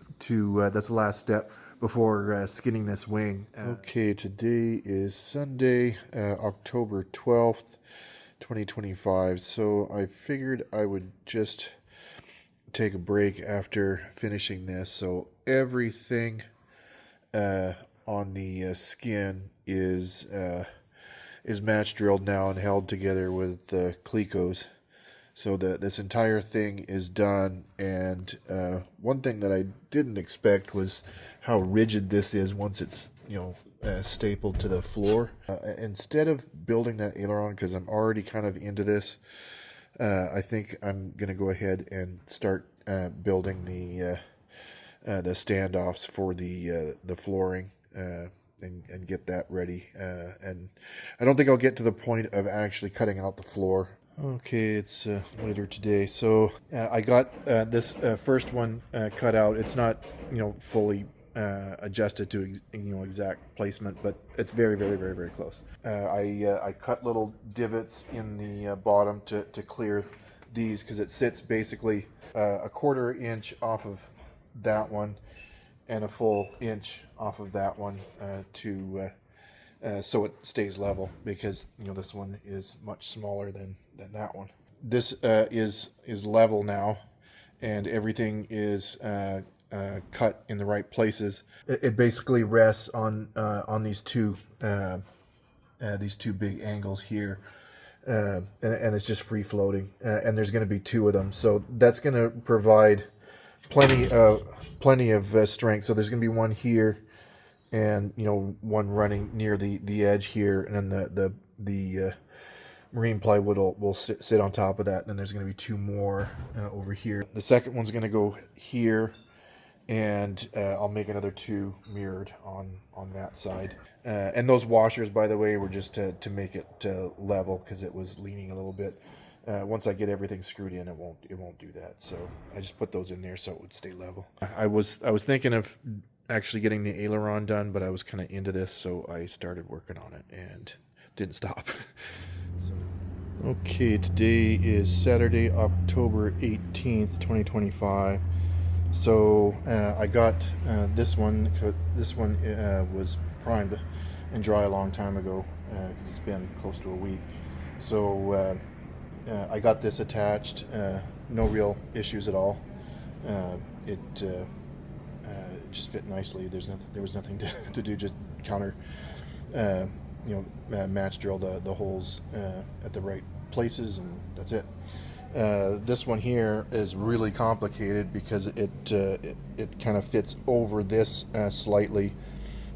That's the last step before skinning this wing. Okay, today is Sunday, October 12th, 2025. So I figured I would just take a break after finishing this. So everything on the skin is match drilled now and held together with Clecos. So this entire thing is done. And one thing that I didn't expect was how rigid this is once it's, you know, stapled to the floor. Instead of building that aileron, because I'm already kind of into this, I think I'm gonna go ahead and start building the standoffs for the flooring and get that ready. And I don't think I'll get to the point of actually cutting out the floor. Okay, it's later today, so I got this first one cut out. It's not, you know, fully adjusted to exact placement, but it's very close. I cut little divots in the bottom to clear these, because it sits basically a 1/4 inch off of that one and a full inch off of that one so it stays level, because, you know, this one is much smaller than that one. This is level now, and everything is cut in the right places. It basically rests on these two big angles here, and it's just free floating. And there's going to be 2 of them, so that's going to provide plenty of strength. So there's going to be one here, and, you know, one running near the edge here, and then the marine plywood will sit on top of that, and then there's going to be 2 more over here. The second one's going to go here, and I'll make another 2 mirrored on that side. And those washers, by the way, were just to make it level, because it was leaning a little bit. Once I get everything screwed in, it won't do that. So I just put those in there so it would stay level. I was thinking of actually getting the aileron done, but I was kind of into this, so I started working on it and didn't stop. Okay, today is Saturday, October 18th, 2025. So I got this one. This one was primed and dry a long time ago, because it's been close to a week. So I got this attached. No real issues at all. It just fit nicely. There was nothing to do. Just counter, match drill the holes at the right places, and that's it. This one here is really complicated, because it kind of fits over this slightly,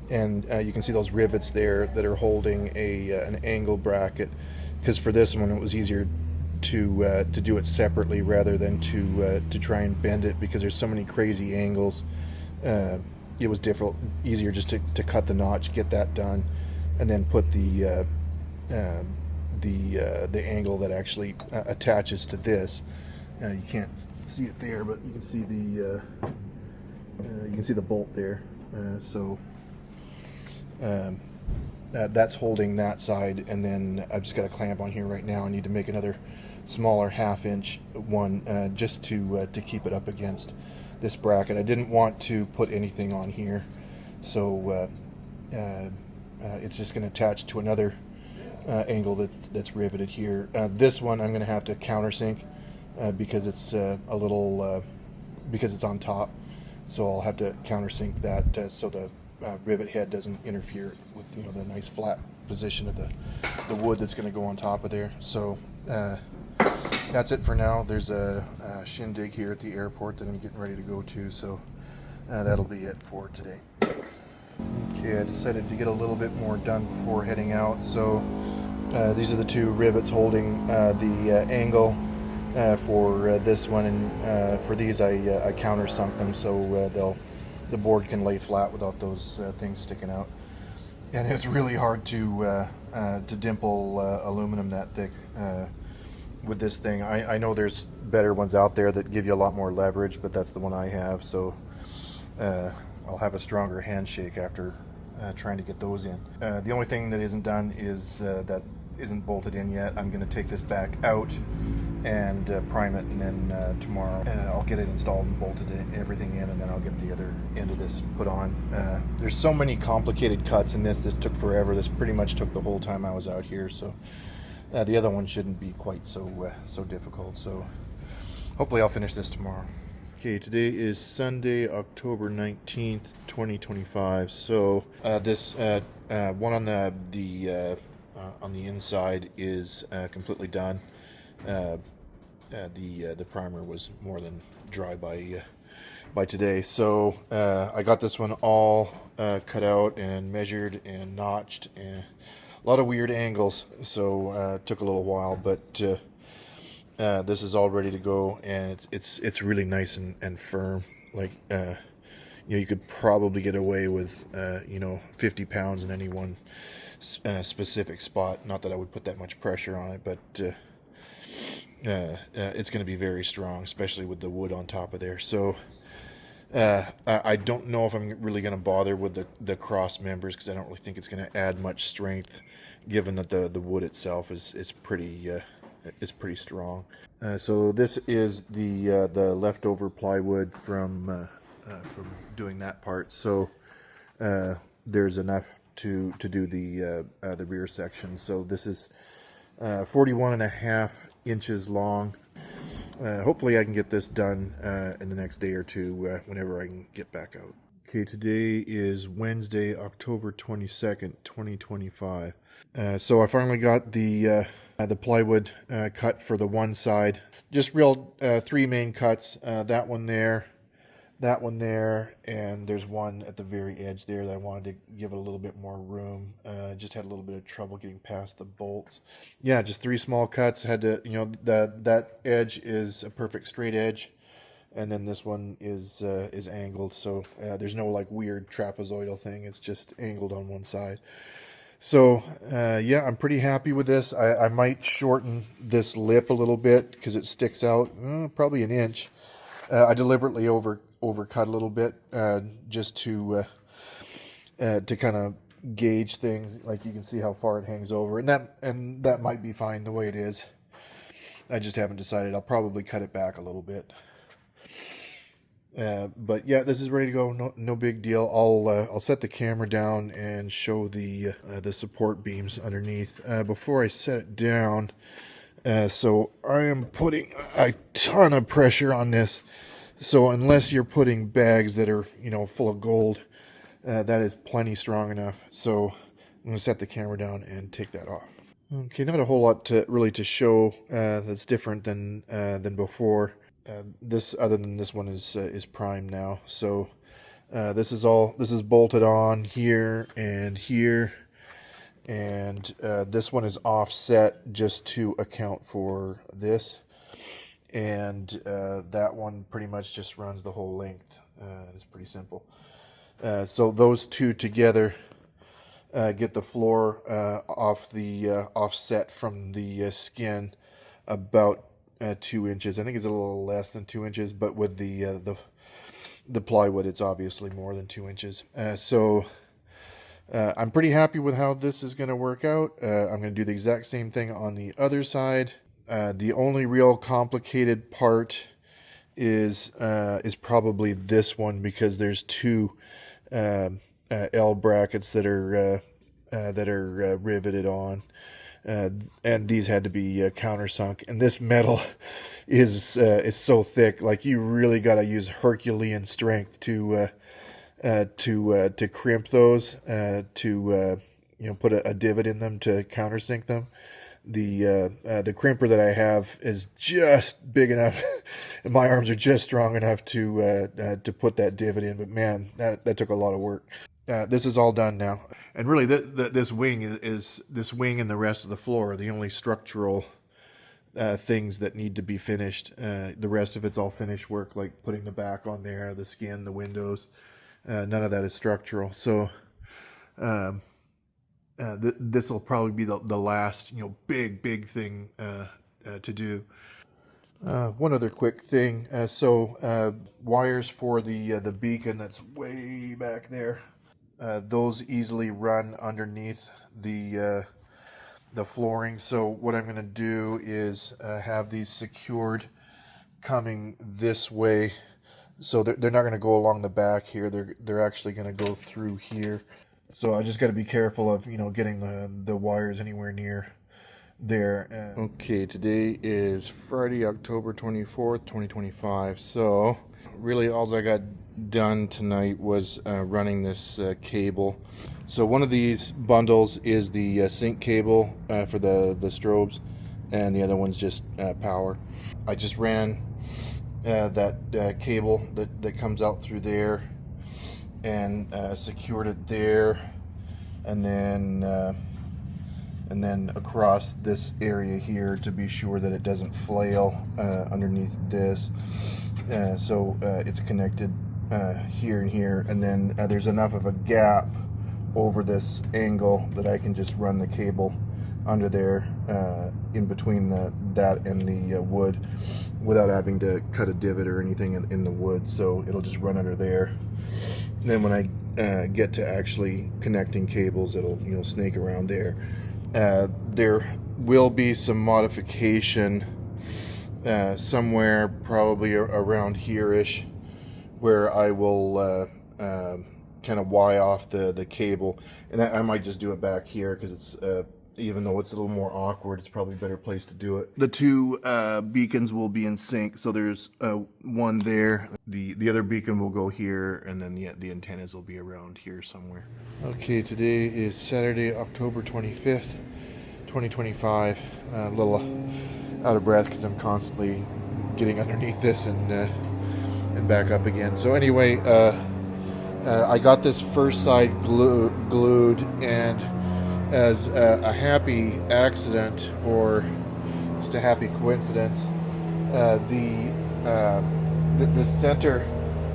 and you can see those rivets there that are holding an angle bracket. Because for this one, it was easier to do it separately rather than to try and bend it, because there's so many crazy angles it was easier just to cut the notch, get that done, and then put the angle that actually attaches to this. You can't see it there, but you can see the bolt there. So that's holding that side, and then I've just got a clamp on here right now. I need to make another smaller 1/2 inch one just to keep it up against this bracket. I didn't want to put anything on here, so it's just going to attach to another angle that's riveted here. This one I'm going to have to countersink because it's a little because it's on top, so I'll have to countersink that so the rivet head doesn't interfere with the nice flat position of the wood that's going to go on top of there. So that's it for now. There's a shindig here at the airport that I'm getting ready to go to, so that'll be it for today. Okay, I decided to get a little bit more done before heading out. So these are the 2 rivets holding the angle for this one, and for these I countersunk them so the board can lay flat without those things sticking out. And it's really hard to dimple aluminum that thick with this thing. I know there's better ones out there that give you a lot more leverage, but that's the one I have, so I'll have a stronger handshake after trying to get those in. The only thing that isn't done is that isn't bolted in yet. I'm going to take this back out and prime it, and then tomorrow I'll get it installed and bolted everything in, and then I'll get the other end of this put on. There's so many complicated cuts in this. This took forever. This pretty much took the whole time I was out here, so the other one shouldn't be quite so difficult. So hopefully I'll finish this tomorrow. Okay, today is Sunday, October 19th, 2025. So this one on the inside is completely done. The primer was more than dry by today, so I got this one all cut out and measured and notched, and a lot of weird angles, so it took a little while, but this is all ready to go, and it's really nice and firm. Like you could probably get away with 50 pounds in any one specific spot. Not that I would put that much pressure on it, but it's going to be very strong, especially with the wood on top of there. So I don't know if I'm really going to bother with the cross members, because I don't really think it's going to add much strength, given that the wood itself is pretty strong. So this is the leftover plywood from doing that part. So there's enough to do the rear section. So this is 41.5 inches long. Hopefully I can get this done in the next day or two whenever I can get back out. Okay, today is Wednesday, October 22nd, 2025. So I finally got the plywood cut for the one side. Just real 3 main cuts. That one there, and there's one at the very edge there that I wanted to give it a little bit more room. Just had a little bit of trouble getting past the bolts. Yeah, just 3 small cuts. Had to, that edge is a perfect straight edge, and then this one is angled. So there's no like weird trapezoidal thing. It's just angled on one side. So yeah, I'm pretty happy with this. I might shorten this lip a little bit because it sticks out probably an inch. I deliberately overcut a little bit just to kind of gauge things. Like, you can see how far it hangs over, and that might be fine the way it is. I just haven't decided. I'll probably cut it back a little bit. But yeah, this is ready to go. No big deal. I'll set the camera down and show the support beams underneath before I set it down. So I am putting a ton of pressure on this. So unless you're putting bags that are full of gold, that is plenty strong enough. So I'm going to set the camera down and take that off. Okay, not a whole lot to show that's different than before. This, other than this one, is primed now. So this is bolted on here, and this one is offset just to account for this, and that one pretty much just runs the whole length It's pretty simple. So those two together get the floor off the offset from the skin about 2 inches. I think it's a little less than 2 inches, but with the plywood, it's obviously more than 2 inches. So I'm pretty happy with how this is going to work out. I'm going to do the exact same thing on the other side. The only real complicated part is probably this one, because there's two L brackets that are riveted on, and these had to be countersunk. And this metal is so thick, like you really got to use Herculean strength to crimp those, to put a divot in them to countersink them. The crimper that I have is just big enough, and my arms are just strong enough to put that divot in. But man, that took a lot of work. This is all done now, and really, this wing is this wing and the rest of the floor are the only structural things that need to be finished. The rest of it's all finished work, like putting the back on there, the skin, the windows. None of that is structural. So this will probably be the last big thing to do. One other quick thing. Wires for the beacon that's way back there. Those easily run underneath the flooring. So what I'm going to do is have these secured coming this way. So they're not going to go along the back here. They're actually going to go through here. So I just got to be careful of getting the wires anywhere near there. Okay, today is Friday, October 24th, 2025. So really all I got done tonight was running this cable. So one of these bundles is the sync cable for the strobes, and the other one's just power. I just ran that cable that comes out through there and secured it there, and then across this area here to be sure that it doesn't flail underneath this. So it's connected here and here, and then there's enough of a gap over this angle that I can just run the cable under there in between that and the wood without having to cut a divot or anything in the wood. So it'll just run under there. And then when I get to actually connecting cables, it'll snake around there. There will be some modification somewhere probably around here-ish, where I will kind of wire off the cable, and I might just do it back here, because it's even though it's a little more awkward, it's probably a better place to do it. The two beacons will be in sync, so there's one there. The other beacon will go here, and then the antennas will be around here somewhere. Okay, today is Saturday, October 25th, 2025. A little out of breath because I'm constantly getting underneath this and back up again. So anyway, I got this first side glued, and as a happy accident, or just a happy coincidence, the center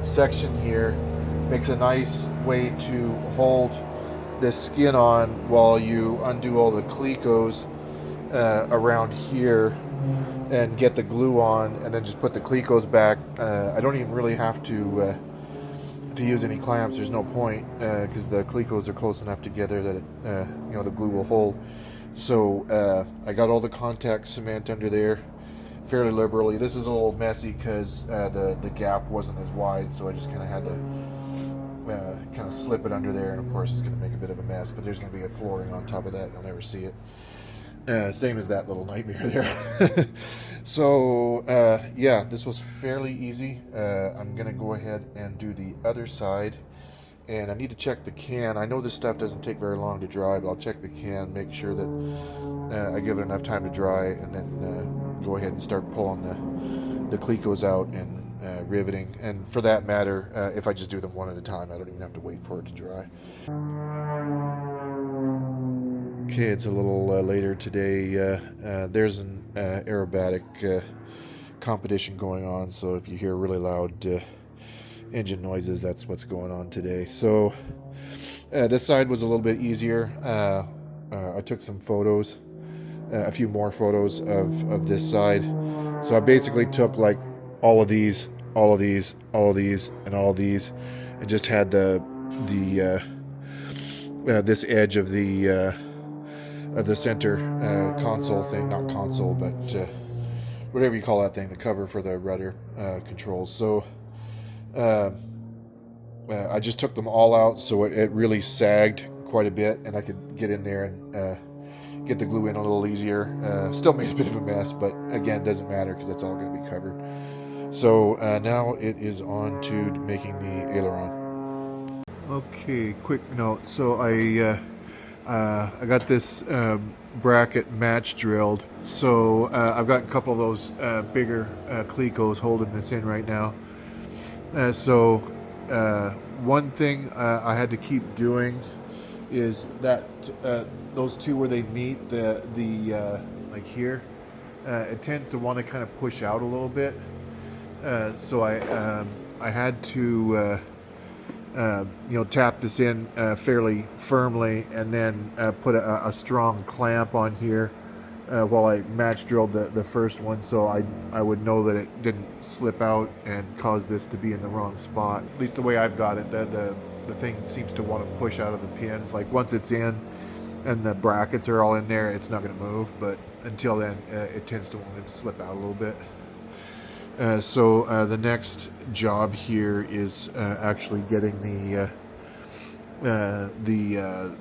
section here makes a nice way to hold this skin on while you undo all the clecos around here and get the glue on, and then just put the clecos back. I don't even really have to use any clamps. There's no point, because the clecos are close enough together that it, the glue will hold. So I got all the contact cement under there fairly liberally. This is a little messy because the gap wasn't as wide, so I just kind of had to kind of slip it under there, and of course it's going to make a bit of a mess, but there's going to be a flooring on top of that. You'll never see it. Same as that little nightmare there. So yeah, this was fairly easy. I'm gonna go ahead and do the other side, and I need to check the can. I know this stuff doesn't take very long to dry, but I'll check the can, make sure that I give it enough time to dry, and then go ahead and start pulling the clecos out and riveting. And for that matter, if I just do them one at a time, I don't even have to wait for it to dry. Okay, it's a little later today. There's an aerobatic competition going on, so if you hear really loud engine noises. That's what's going on today. So this side was a little bit easier. I took some photos, a few more photos of this side. So I basically took like all of these, all of these, all of these, and all of these, and just had the this edge of the center console thing, not console, but whatever you call that thing, the cover for the rudder controls. So I just took them all out, so it really sagged quite a bit, and I could get in there and get the glue in a little easier. Still made a bit of a mess, but again, doesn't matter because it's all going to be covered. So now it is on to making the aileron. Okay, quick note. So I got this bracket match drilled. So I've got a couple of those bigger clecos holding this in right now. So one thing I had to keep doing is that those two where they meet, the like here, it tends to want to kind of push out a little bit. So I had to tap this in fairly firmly, and then put a strong clamp on here while I match drilled the first one, so I would know that it didn't slip out and cause this to be in the wrong spot. At least the way I've got it, the thing seems to want to push out of the pins. Like once it's in and the brackets are all in there, it's not going to move, but until then it tends to want to slip out a little bit. So the next job here is actually getting the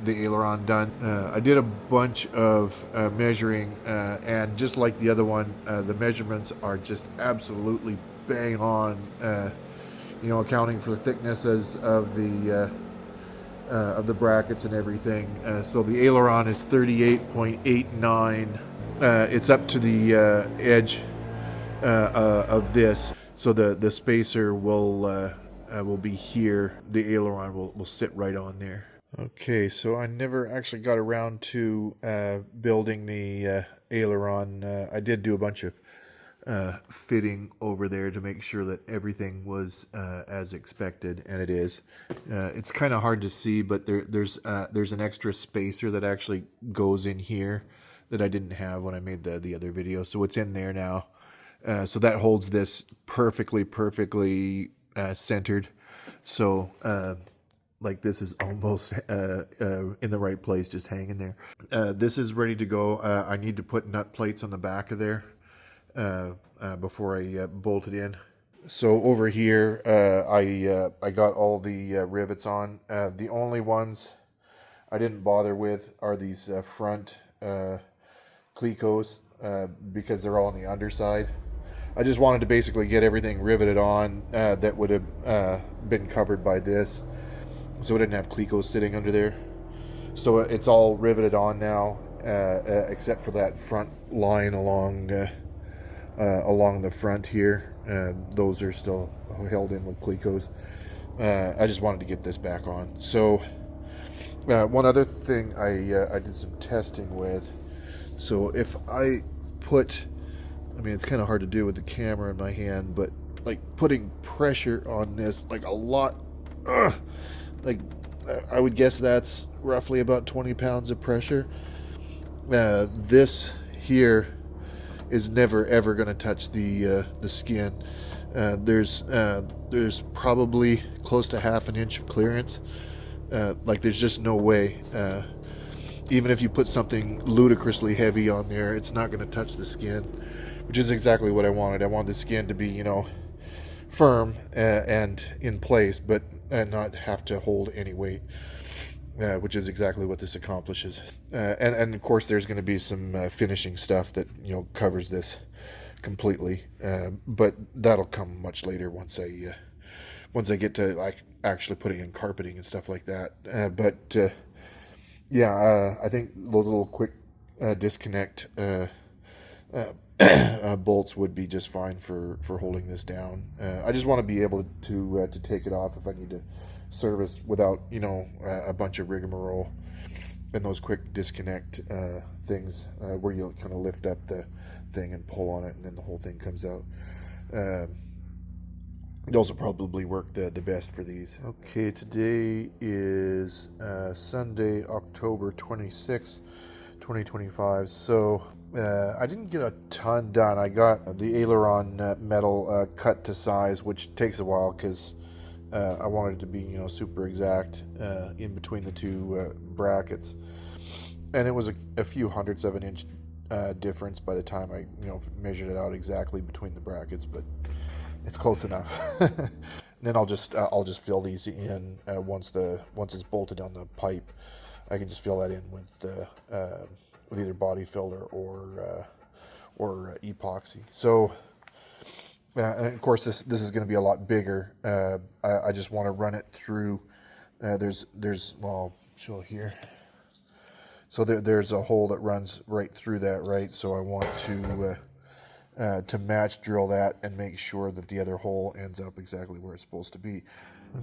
aileron done. I did a bunch of measuring, and just like the other one, the measurements are just absolutely bang on. Accounting for the thicknesses of the brackets and everything. So the aileron is 38.89. It's up to the edge of this, so the spacer will be here. The aileron will sit right on there. Okay, so I never actually got around to building the aileron. I did do a bunch of fitting over there to make sure that everything was as expected, and it is. It's kind of hard to see, but there's an extra spacer that actually goes in here that I didn't have when I made the other video, so it's in there now. So that holds this perfectly centered. So like this is almost in the right place, just hanging there. This is ready to go. I need to put nut plates on the back of there before I bolt it in. So over here, I got all the rivets on. The only ones I didn't bother with are these front clecos because they're all on the underside. I just wanted to basically get everything riveted on that would have been covered by this, so it didn't have clecos sitting under there. So it's all riveted on now, except for that front line along the front here. Those are still held in with clecos. I just wanted to get this back on. So one other thing I did some testing with. So if I put, I mean, it's kind of hard to do with the camera in my hand, but like putting pressure on this, like a lot, like I would guess that's roughly about 20 pounds of pressure. This here is never ever going to touch the skin. There's probably close to half an inch of clearance. Like there's just no way. Even if you put something ludicrously heavy on there, it's not going to touch the skin, which is exactly what I wanted. I wanted the skin to be, firm and in place, but not have to hold any weight, which is exactly what this accomplishes. And of course, there's going to be some finishing stuff that covers this completely, but that'll come much later once I get to like actually putting in carpeting and stuff like that. Yeah, I think those little quick disconnect bolts would be just fine for holding this down. I just want to be able to take it off if I need to service without a bunch of rigmarole and those quick disconnect things where you kind of lift up the thing and pull on it and then the whole thing comes out. those will probably work the best for these. Okay, today is Sunday, October 26th, 2025. So I didn't get a ton done. I got the aileron metal cut to size, which takes a while because I wanted it to be, super exact in between the two brackets. And it was a few hundredths of an inch difference by the time I, measured it out exactly between the brackets, but it's close enough. Then I'll just fill these in once it's bolted on the pipe. I can just fill that in with either body filler or epoxy. So, and of course this is going to be a lot bigger. I just want to run it through. There's well, I'll show here. So there's a hole that runs right through that, right? So I want to match drill that and make sure that the other hole ends up exactly where it's supposed to be.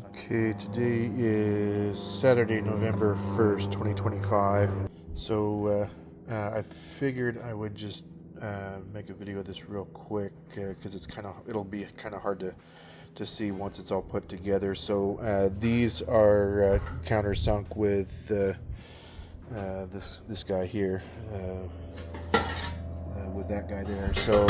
Okay, today is Saturday, November 1st, 2025. So I figured I would just make a video of this real quick because it'll be kind of hard to see once it's all put together. So these are countersunk with this guy here. With that guy there. So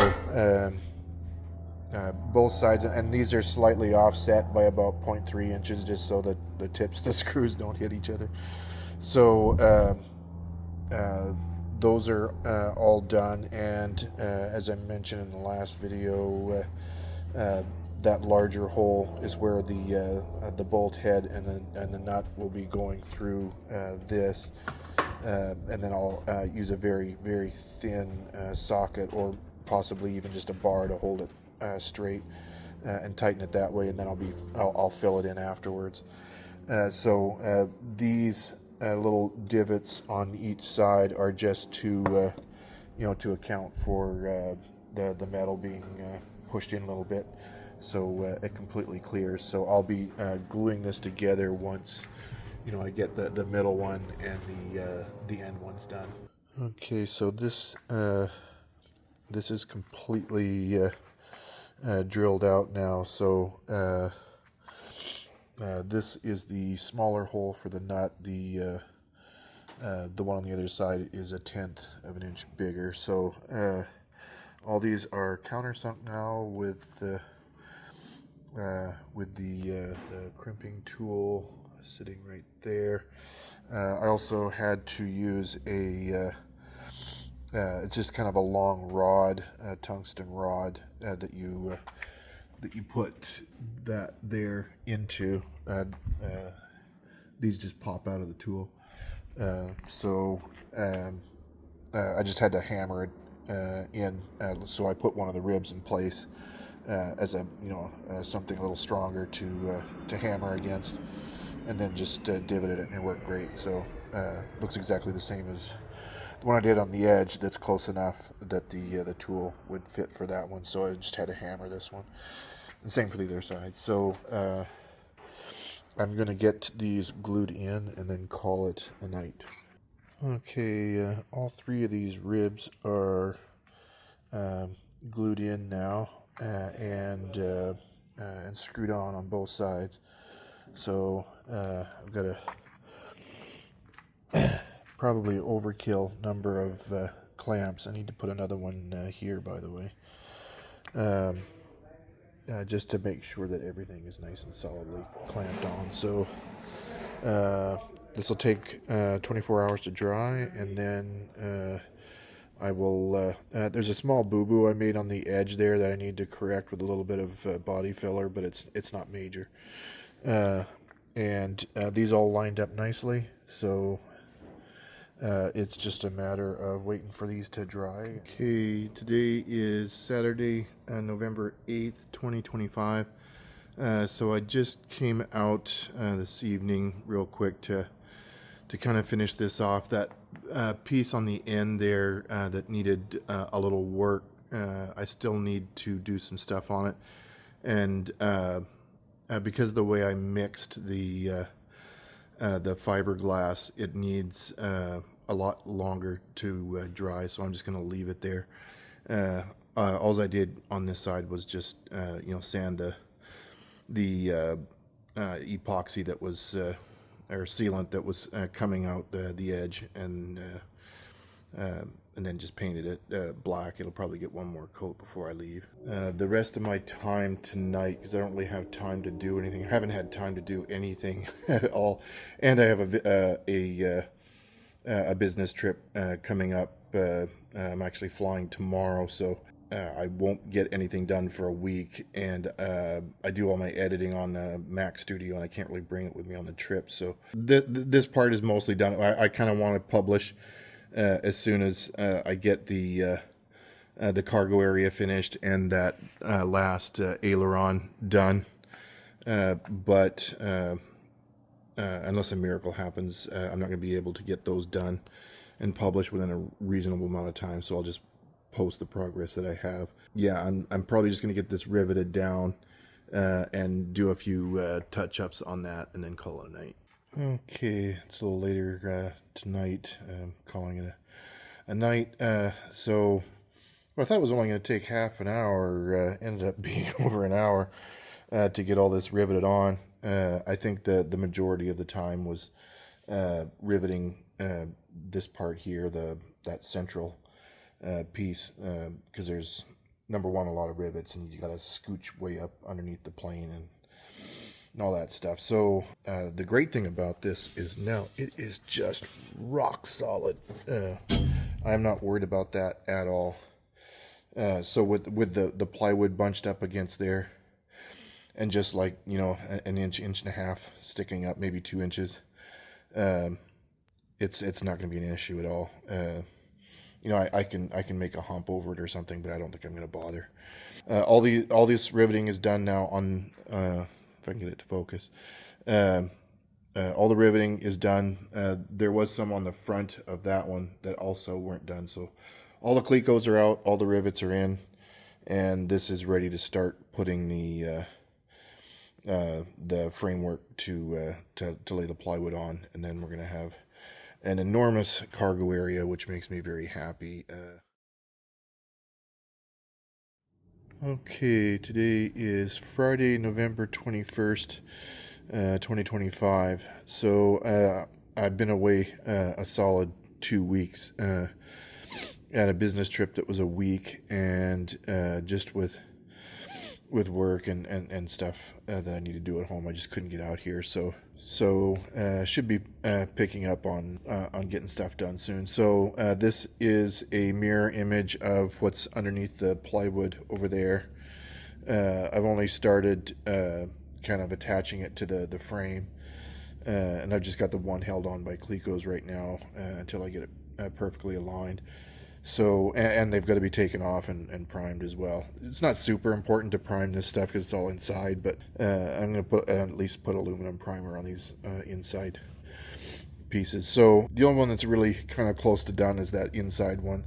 both sides, and these are slightly offset by about 0.3 inches just so that the tips of the screws don't hit each other. So those are all done, and as I mentioned in the last video, that larger hole is where the bolt head and the nut will be going through this. And then I'll use a very, very thin socket, or possibly even just a bar to hold it straight and tighten it that way, and then I'll fill it in afterwards. So these little divots on each side are just to to account for the metal being pushed in a little bit, so it completely clears. So I'll be gluing this together once I get the middle one and the end one's done. Okay, so this is completely drilled out now. So this is the smaller hole for the nut. The one on the other side is 1/10 of an inch bigger. So all these are countersunk now with the crimping tool sitting right there. I also had to use it's just kind of a long rod, tungsten rod that you put that there into. These just pop out of the tool. So I just had to hammer it in. So I put one of the ribs in place as a something a little stronger to hammer against, and then just divoted it, and it worked great. So looks exactly the same as the one I did on the edge. That's close enough that the tool would fit for that one. So I just had to hammer this one, and same for the other side. So I'm gonna get these glued in and then call it a night. Okay, all three of these ribs are glued in now and screwed on both sides. So I've got a probably overkill number of clamps. I need to put another one here, by the way, just to make sure that everything is nice and solidly clamped on. So this will take 24 hours to dry, and then I will, there's a small boo-boo I made on the edge there that I need to correct with a little bit of body filler, but it's not major. And these all lined up nicely, so it's just a matter of waiting for these to dry. Okay, today is Saturday, November 8th, 2025. So I just came out this evening real quick to kind of finish this off. That piece on the end there that needed a little work, I still need to do some stuff on it. And because of the way I mixed the fiberglass, it needs a lot longer to dry, so I'm just going to leave it there. All I did on this side was just sand the epoxy that was or sealant that was coming out the edge, and then just painted it black. It'll probably get one more coat before I leave. The rest of my time tonight, because I don't really have time to do anything. I haven't had time to do anything at all, and I have a business trip coming up. I'm actually flying tomorrow, so I won't get anything done for a week, and I do all my editing on the Mac Studio, and I can't really bring it with me on the trip. So this part is mostly done. I kind of want to publish as soon as I get the cargo area finished and that last aileron done. But unless a miracle happens, I'm not going to be able to get those done and published within a reasonable amount of time. So I'll just post the progress that I have. Yeah, I'm probably just going to get this riveted down and do a few touch-ups on that, and then call it a night. Okay, it's a little later tonight. I'm calling it a night. So I thought it was only going to take half an hour. Ended up being over an hour to get all this riveted on. I think the majority of the time was riveting this part here, that central piece, because there's, number one, a lot of rivets, and you got to scooch way up underneath the plane and all that stuff. So the great thing about this is now it is just rock solid. I'm not worried about that at all. So with the plywood bunched up against there, and just like, you know, an inch and a half sticking up, maybe 2 inches, it's not going to be an issue at all. You know, I can make a hump over it or something, but I don't think I'm going to bother. All this riveting is done now on. If I can get it to focus. All the riveting is done. There was some on the front of that one that also weren't done. So all the clecos are out, all the rivets are in, and this is ready to start putting the framework to lay the plywood on, and then we're going to have an enormous cargo area, which makes me very happy. Okay, today is Friday, November 21st, 2025. So I've been away a solid 2 weeks at a business trip that was a week, and just with work and stuff that I need to do at home, I just couldn't get out here. So should be picking up on getting stuff done soon. So this is a mirror image of what's underneath the plywood over there. I've only started kind of attaching it to the frame, and I've just got the one held on by clecos right now until I get it perfectly aligned. So, and they've got to be taken off and primed as well. It's not super important to prime this stuff because it's all inside, but I'm going to at least put aluminum primer on these inside pieces. So the only one that's really kind of close to done is that inside one.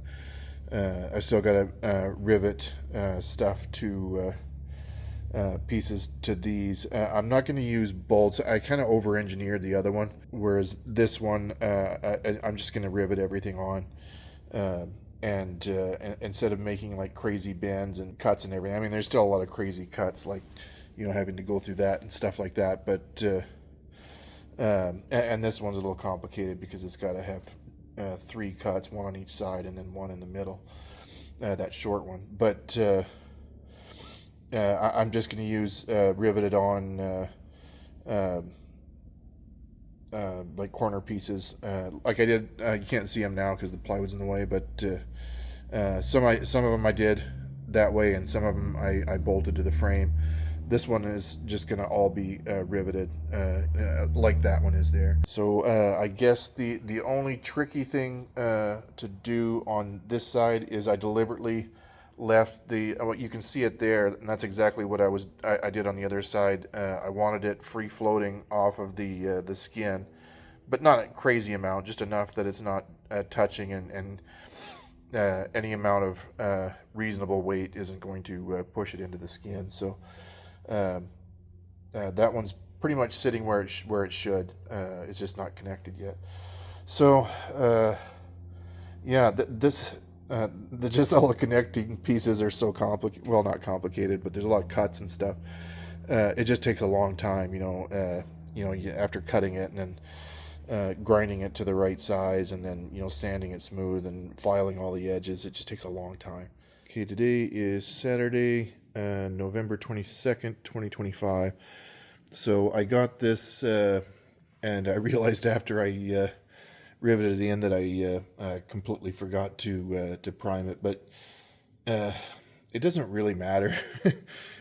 I still got to rivet stuff to pieces to these. I'm not going to use bolts. I kind of over-engineered the other one, whereas this one I'm just going to rivet everything on. And instead of making like crazy bends and cuts and everything, I mean, there's still a lot of crazy cuts, like, you know, having to go through that and stuff like that. But and this one's a little complicated because it's got to have 3 cuts, one on each side and then one in the middle, that short one. But I'm just going to use riveted on like corner pieces, like I did. You can't see them now because the plywood's in the way, but some of them I did that way, and some of them I bolted to the frame. This one is just gonna all be riveted like that one is there. So I guess the only tricky thing to do on this side is I deliberately left what you can see it there, and that's exactly what I did on the other side. I wanted it free floating off of the skin, but not a crazy amount, just enough that it's not touching, and any amount of reasonable weight isn't going to push it into the skin. So that one's pretty much sitting where it should. It's just not connected yet. So yeah, just all the connecting pieces are so complicated. Well, not complicated, but there's a lot of cuts and stuff. it just takes a long time, after cutting it and then grinding it to the right size and then, sanding it smooth and filing all the edges. It just takes a long time. Okay, today is Saturday, November 22nd, 2025. So I got this, and I realized after I riveted it in that I completely forgot to prime it, but it doesn't really matter.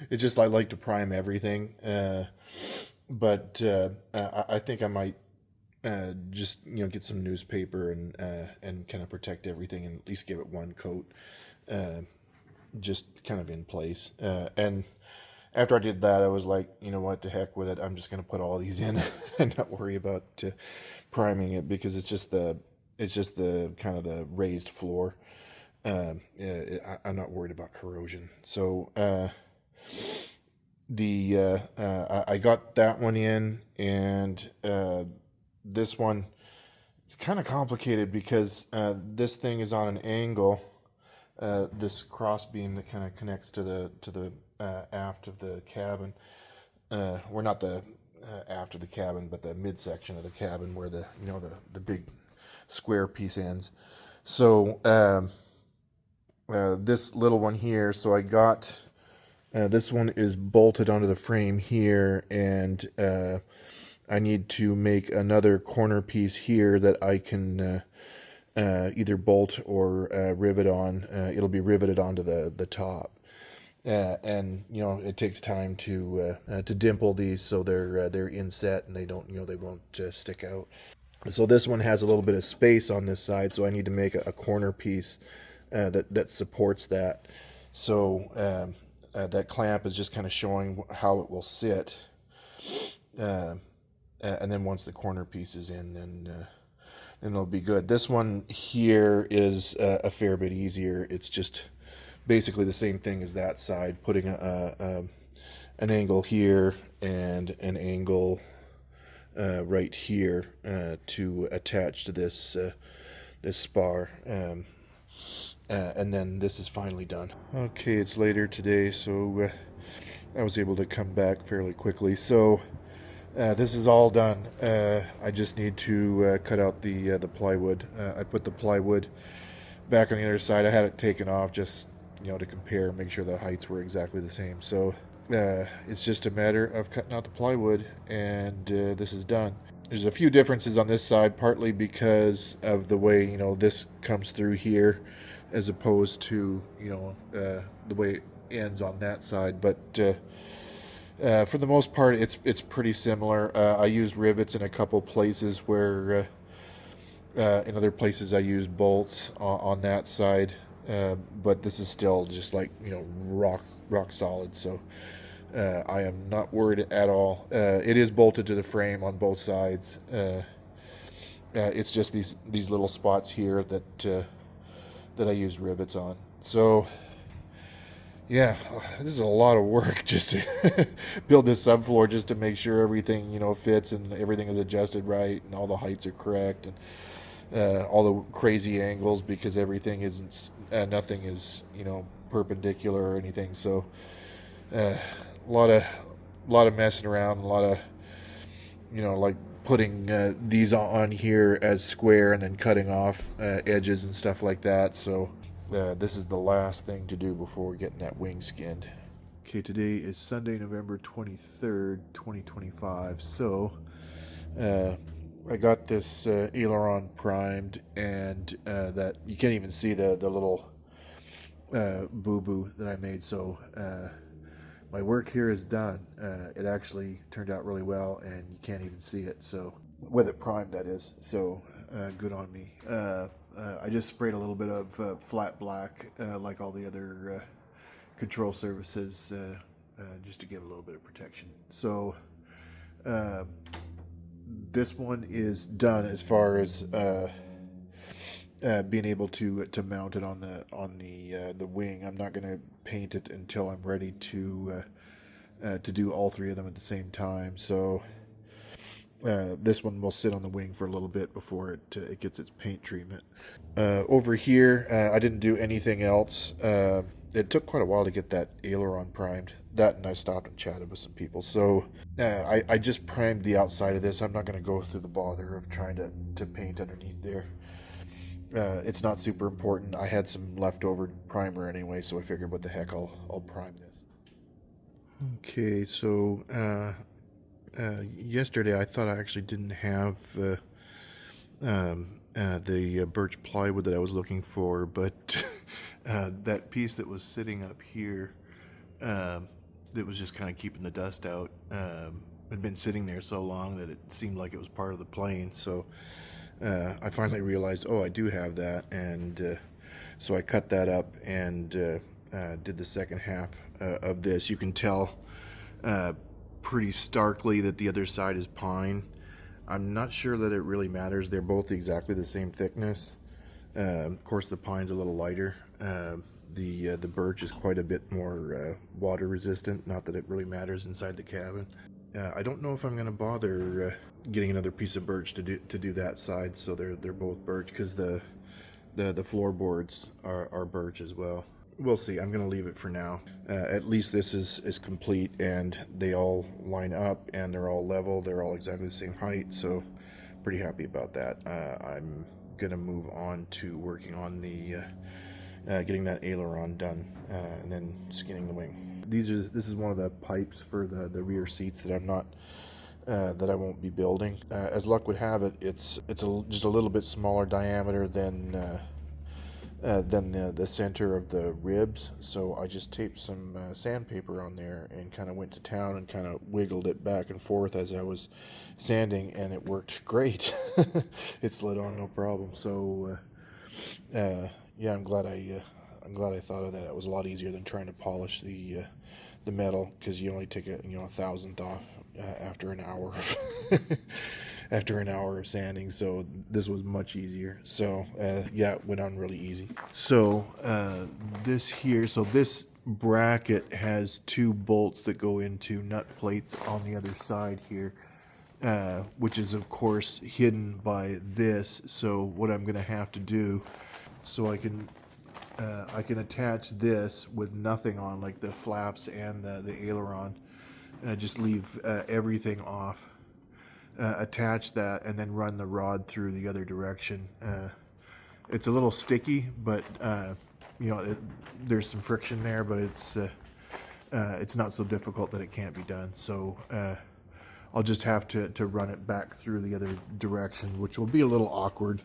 It's just I like to prime everything, but I think I might just get some newspaper and kind of protect everything and at least give it one coat, just kind of in place. And after I did that, I was like, you know what, to heck with it. I'm just going to put all these in and not worry about priming it, because it's just the kind of the raised floor. I'm not worried about corrosion. So I got that one in, and this one, it's kind of complicated because this thing is on an angle. This cross beam that kind of connects to the aft of the cabin. We're not the aft of the cabin, but the midsection of the cabin where the big square piece ends. So this little one here, so I got this one is bolted onto the frame here, and I need to make another corner piece here that I can either bolt or rivet on. It'll be riveted onto the top. And it takes time to dimple these so they're inset and they won't stick out. So this one has a little bit of space on this side, so I need to make a corner piece that supports that. So that clamp is just kind of showing how it will sit, and then once the corner piece is in, then it'll be good. This one here is a fair bit easier. It's just basically the same thing as that side, putting an angle here and an angle right here to attach to this spar, and then this is finally done. Okay, it's later today, so I was able to come back fairly quickly. So this is all done. I just need to cut out the plywood. I put the plywood back on the other side. I had it taken off just to compare, make sure the heights were exactly the same. So it's just a matter of cutting out the plywood, and this is done. There's a few differences on this side, partly because of the way this comes through here, as opposed to the way it ends on that side. But for the most part, it's pretty similar. I used rivets in a couple places where in other places I used bolts on that side. But this is still just like rock solid. So I am not worried at all. It is bolted to the frame on both sides. It's just these little spots here that I use rivets on. So yeah, this is a lot of work just to build this subfloor, just to make sure everything fits and everything is adjusted right and all the heights are correct, and all the crazy angles, because everything isn't nothing is perpendicular or anything. So a lot of messing around, a lot of like putting these on here as square and then cutting off edges and stuff like that. So this is the last thing to do before getting that wing skinned. Okay, today is Sunday, November 23rd, 2025. So I got this aileron primed, and that you can't even see the little boo-boo that I made. So my work here is done. It actually turned out really well, and you can't even see it. So with it primed, that is. So good on me. I just sprayed a little bit of flat black, like all the other control surfaces, just to give a little bit of protection. So this one is done as far as being able to mount it on the wing. I'm not going to paint it until I'm ready to do all three of them at the same time. So this one will sit on the wing for a little bit before it gets its paint treatment. Over here, I didn't do anything else. it took quite a while to get that aileron primed. That, and I stopped and chatted with some people. So I just primed the outside of this. I'm not going to go through the bother of trying to paint underneath there. It's not super important. I had some leftover primer anyway, so I figured, what the heck, I'll prime this. Okay, so yesterday I thought I actually didn't have the birch plywood that I was looking for, but that piece that was sitting up here, that was just kind of keeping the dust out, had been sitting there so long that it seemed like it was part of the plane. So I finally realized, oh, I do have that, and so I cut that up and did the second half of this. You can tell pretty starkly that the other side is pine. I'm not sure that it really matters. They're both exactly the same thickness. Of course, the pine's a little lighter. The birch is quite a bit more water resistant. Not that it really matters inside the cabin. I don't know if I'm going to bother getting another piece of birch to do that side. So they're both birch, because the floorboards are birch as well. We'll see. I'm going to leave it for now. At least this is complete, and they all line up, and they're all level. They're all exactly the same height, so pretty happy about that. I'm going to move on to working on the getting that aileron done, and then skinning the wing. This is one of the pipes for the rear seats that I'm not that I won't be building. As luck would have it, it's just a little bit smaller diameter than the center of the ribs, so I just taped some sandpaper on there and kind of went to town and kind of wiggled it back and forth as I was sanding, and it worked great. It slid on no problem. So yeah, I'm glad I thought of that. It was a lot easier than trying to polish the metal, because you only take a 1,000th off after an hour after an hour of sanding. So this was much easier. So yeah, it went on really easy. So this bracket has two bolts that go into nut plates on the other side here, which is of course hidden by this. So what I'm going to have to do, so I can attach this with nothing on, like the flaps and the aileron, just leave everything off, attach that, and then run the rod through the other direction. It's a little sticky, but there's some friction there, but it's not so difficult that it can't be done. So I'll just have to run it back through the other direction, which will be a little awkward.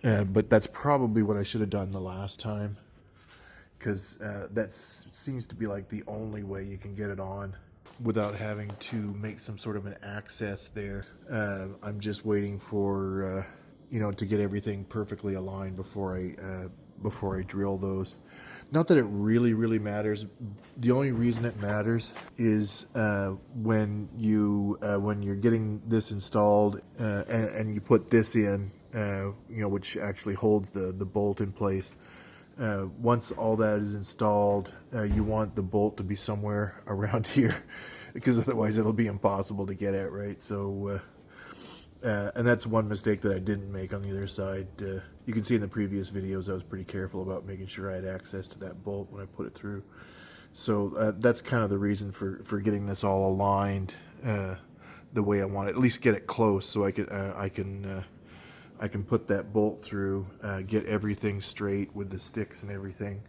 But that's probably what I should have done the last time, because that seems to be like the only way you can get it on without having to make some sort of an access there. I'm just waiting for to get everything perfectly aligned before I drill those. Not that it really matters. The only reason it matters is when you're getting this installed and you put this in, which actually holds the bolt in place. Once all that is installed, you want the bolt to be somewhere around here, because otherwise it'll be impossible to get at, right? So, and that's one mistake that I didn't make on the other side. You can see in the previous videos I was pretty careful about making sure I had access to that bolt when I put it through. So that's kind of the reason for getting this all aligned the way I want it. At least get it close, so I can put that bolt through, get everything straight with the sticks and everything,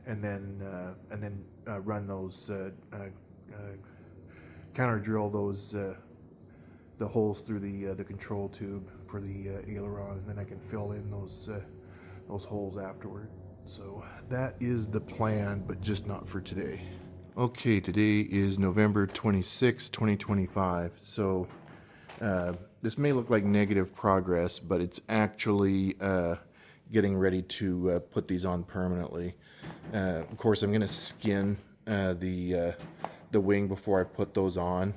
and then run those counter drill those the holes through the control tube for the aileron, and then I can fill in those holes afterward. So that is the plan, but just not for today. Okay, today is November 26, 2025. So this may look like negative progress, but it's actually getting ready to put these on permanently. Of course, I'm going to skin the wing before I put those on,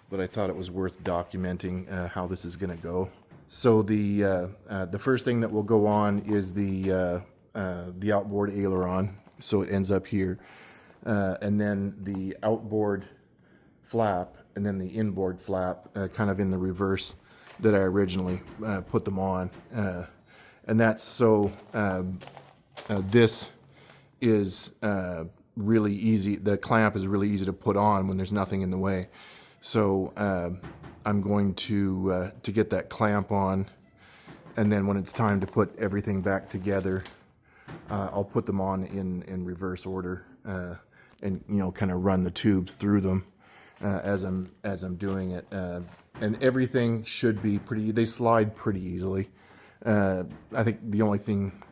but I thought it was worth documenting how this is going to go. So the first thing that will go on is the outboard aileron, so it ends up here, and then the outboard flap, and then the inboard flap, kind of in the reverse that I originally put them on, and that's so this is really easy. The clamp is really easy to put on when there's nothing in the way. So I'm going to get that clamp on, and then when it's time to put everything back together, I'll put them on in reverse order, and kind of run the tubes through them as I'm doing it. And everything should be they slide pretty easily. I think the only thing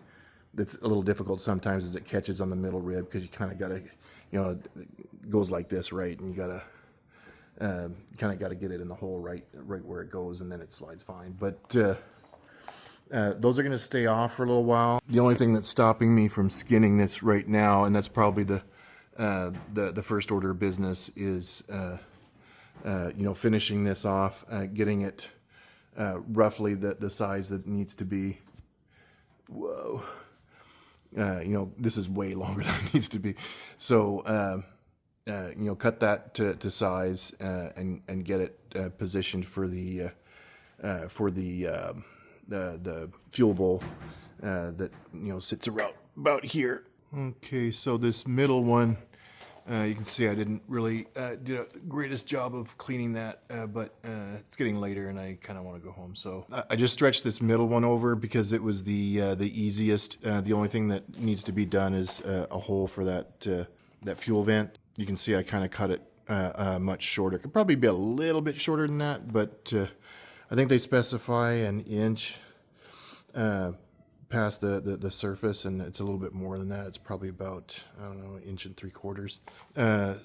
that's a little difficult sometimes is it catches on the middle rib, because you kind of got to, it goes like this, right? And you got to kind of got to get it in the hole right where it goes, and then it slides fine. But those are going to stay off for a little while. The only thing that's stopping me from skinning this right now, and that's probably the first order of business, is finishing this off, getting it roughly the size that it needs to be. Whoa. This is way longer than it needs to be. So, cut that to size, and get it positioned for the fuel bowl that sits around about here. Okay, so this middle one, you can see I didn't really do the greatest job of cleaning that, but it's getting later and I kind of want to go home. So I just stretched this middle one over because it was the easiest. The only thing that needs to be done is a hole for that fuel vent. You can see I kind of cut it much shorter. It could probably be a little bit shorter than that, but I think they specify an inch past the surface, and it's a little bit more than that. It's probably about, I don't know, 1 3/4 inches.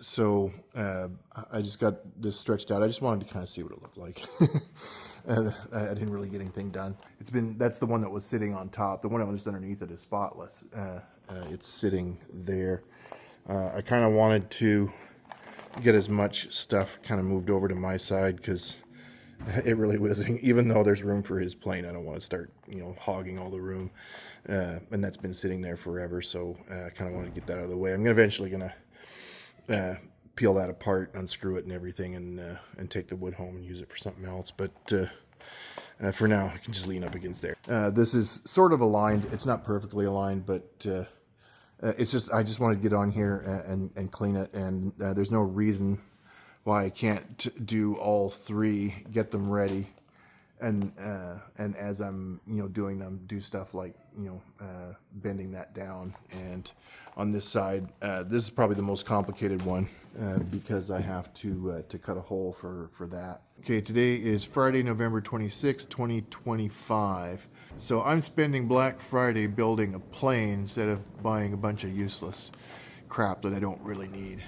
So I just got this stretched out. I just wanted to kind of see what it looked like. I didn't really get anything done. That's the one that was sitting on top. The one that was just underneath it is spotless. It's sitting there. I kind of wanted to get as much stuff kind of moved over to my side, because it really wasn't, even though there's room for his plane, I don't want to start, hogging all the room. And that's been sitting there forever. So I kind of want to get that out of the way. I'm eventually going to peel that apart, unscrew it and everything, and take the wood home and use it for something else. But for now, I can just lean up against there. This is sort of aligned. It's not perfectly aligned, but it's just, I just wanted to get on here and clean it. And there's no reason why I can't do all three, get them ready, and as I'm doing them, do stuff like bending that down. And on this side, this is probably the most complicated one because I have to cut a hole for that. Okay, today is Friday, November 26, 2025. So I'm spending Black Friday building a plane instead of buying a bunch of useless crap that I don't really need.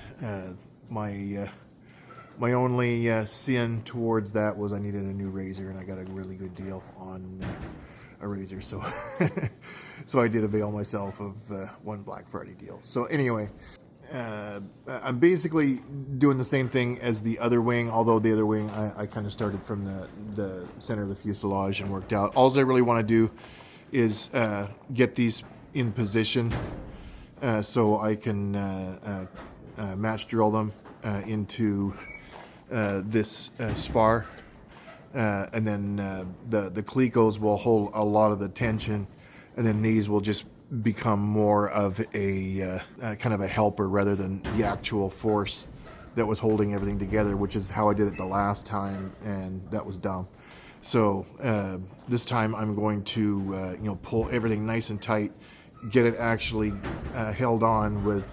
My only sin towards that was I needed a new razor, and I got a really good deal on a razor, so so I did avail myself of one Black Friday deal. So anyway, I'm basically doing the same thing as the other wing, although the other wing I kind of started from the center of the fuselage and worked out. All I really want to do is get these in position so I can match drill them into this spar, and then the clecos will hold a lot of the tension, and then these will just become more of a kind of a helper rather than the actual force that was holding everything together, which is how I did it the last time, and that was dumb. So this time I'm going to pull everything nice and tight, get it actually held on with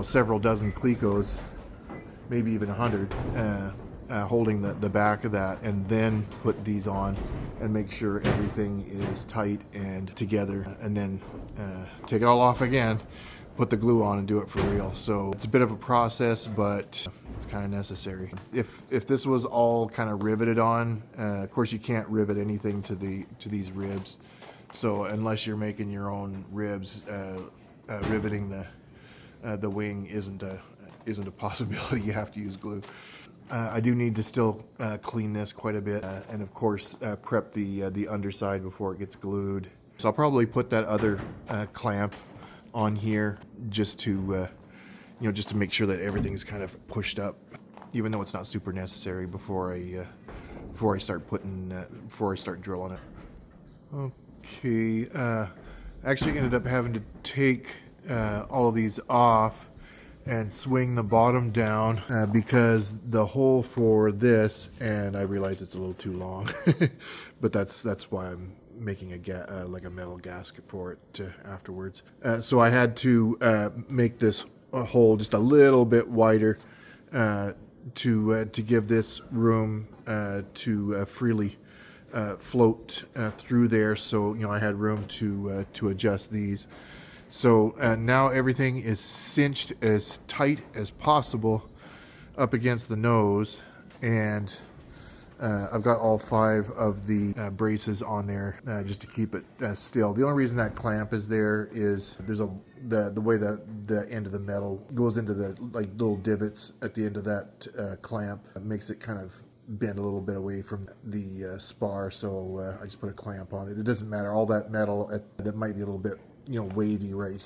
several dozen clecos, maybe even 100, holding the back of that, and then put these on and make sure everything is tight and together, and then take it all off again, put the glue on, and do it for real. So it's a bit of a process, but it's kind of necessary. If this was all kind of riveted on, of course you can't rivet anything to these ribs. So unless you're making your own ribs, riveting the wing isn't a possibility. You have to use glue. I do need to still clean this quite a bit, and of course prep the underside before it gets glued. So I'll probably put that other clamp on here just to just to make sure that everything's kind of pushed up, even though it's not super necessary before I start drilling it. Okay, actually ended up having to take all of these off and swing the bottom down because the hole for this, and I realize it's a little too long, but that's why I'm making a like a metal gasket for it afterwards. So I had to make this hole just a little bit wider to give this room to freely float through there. So I had room to adjust these. So now everything is cinched as tight as possible up against the nose, and I've got all 5 of the braces on there just to keep it still. The only reason that clamp is there is there's the way that the end of the metal goes into the like little divots at the end of that clamp. It makes it kind of bend a little bit away from the spar, so I just put a clamp on it. It doesn't matter. All that metal that might be a little bit wavy right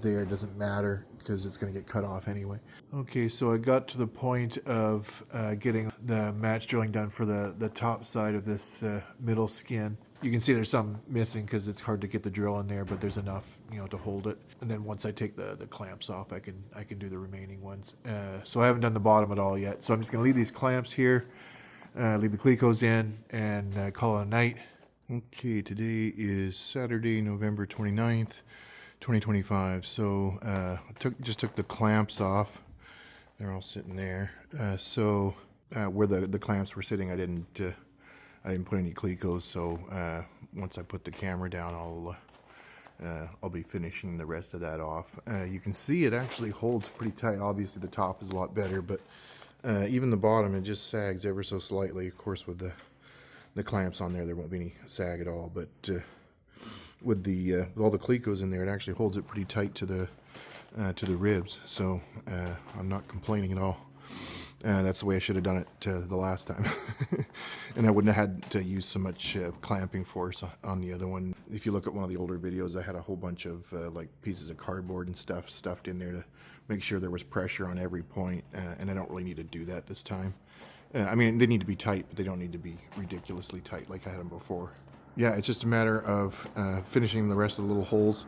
there, it doesn't matter because it's going to get cut off anyway. Okay, so I got to the point of getting the match drilling done for the top side of this middle skin. You can see there's some missing because it's hard to get the drill in there, but there's enough to hold it. And then once I take the clamps off, I can do the remaining ones. So I haven't done the bottom at all yet, so I'm just going to leave these clamps here, leave the clecos in, and call it a night. Okay, today is Saturday, November 29th, 2025. So I just took the clamps off. They're all sitting there. So where the clamps were sitting, I didn't put any clecos. So once I put the camera down, I'll be finishing the rest of that off. You can see it actually holds pretty tight. Obviously the top is a lot better, but even the bottom, it just sags ever so slightly. Of course, with the clamps on there won't be any sag at all, but with all the clecos in there, it actually holds it pretty tight to the ribs. So I'm not complaining at all. That's the way I should have done it the last time, and I wouldn't have had to use so much clamping force on the other one. If you look at one of the older videos, I had a whole bunch of like pieces of cardboard and stuff stuffed in there to make sure there was pressure on every point, and I don't really need to do that this time. I mean, they need to be tight, but they don't need to be ridiculously tight like I had them before. Yeah, it's just a matter of finishing the rest of the little holes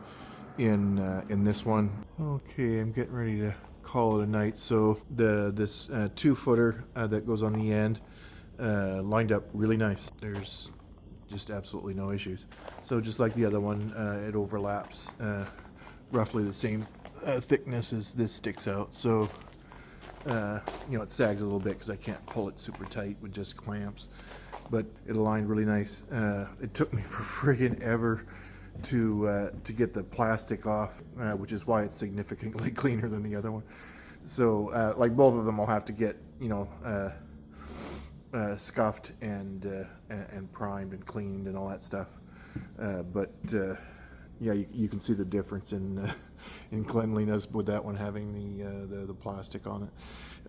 in this one. Okay, I'm getting ready to call it a night. So this 2-footer that goes on the end lined up really nice. There's just absolutely no issues. So just like the other one, it overlaps roughly the same thickness as this sticks out. So it sags a little bit because I can't pull it super tight with just clamps, but it aligned really nice. It took me for friggin' ever to get the plastic off, which is why it's significantly cleaner than the other one. So like both of them, I'll have to get scuffed and primed and cleaned and all that stuff. But yeah, you can see the difference in cleanliness with that one having the plastic on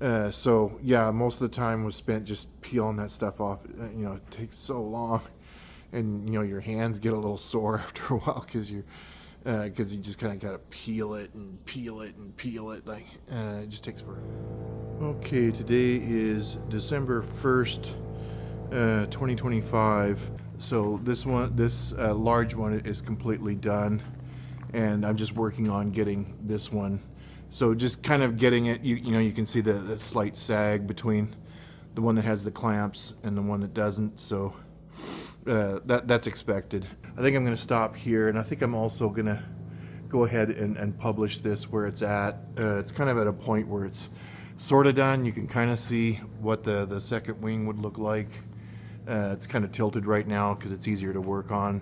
it. So yeah, most of the time was spent just peeling that stuff off. It takes so long, and your hands get a little sore after a while because you just kind of got to peel it and peel it and peel it. Like it just takes forever. Okay, today is December 1st, 2025. So this large one is completely done, and I'm just working on getting this one. So just kind of getting it, you can see the slight sag between the one that has the clamps and the one that doesn't. So that's expected. I think I'm going to stop here, and I think I'm also going to go ahead and publish this where it's at. It's kind of at a point where it's sort of done. You can kind of see what the second wing would look like. It's kind of tilted right now because it's easier to work on,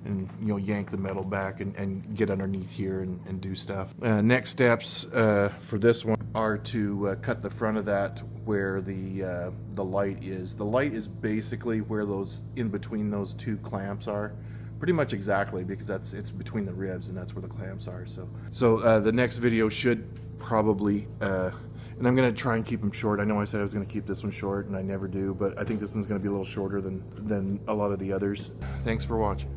and yank the metal back and get underneath here and do stuff. Next steps for this one are to cut the front of that where the light is. The light is basically where those in between those two clamps are, pretty much exactly, because it's between the ribs and that's where the clamps are. So the next video should probably and I'm going to try and keep them short. I know I said I was going to keep this one short, and I never do, but I think this one's going to be a little shorter than a lot of the others. Thanks for watching.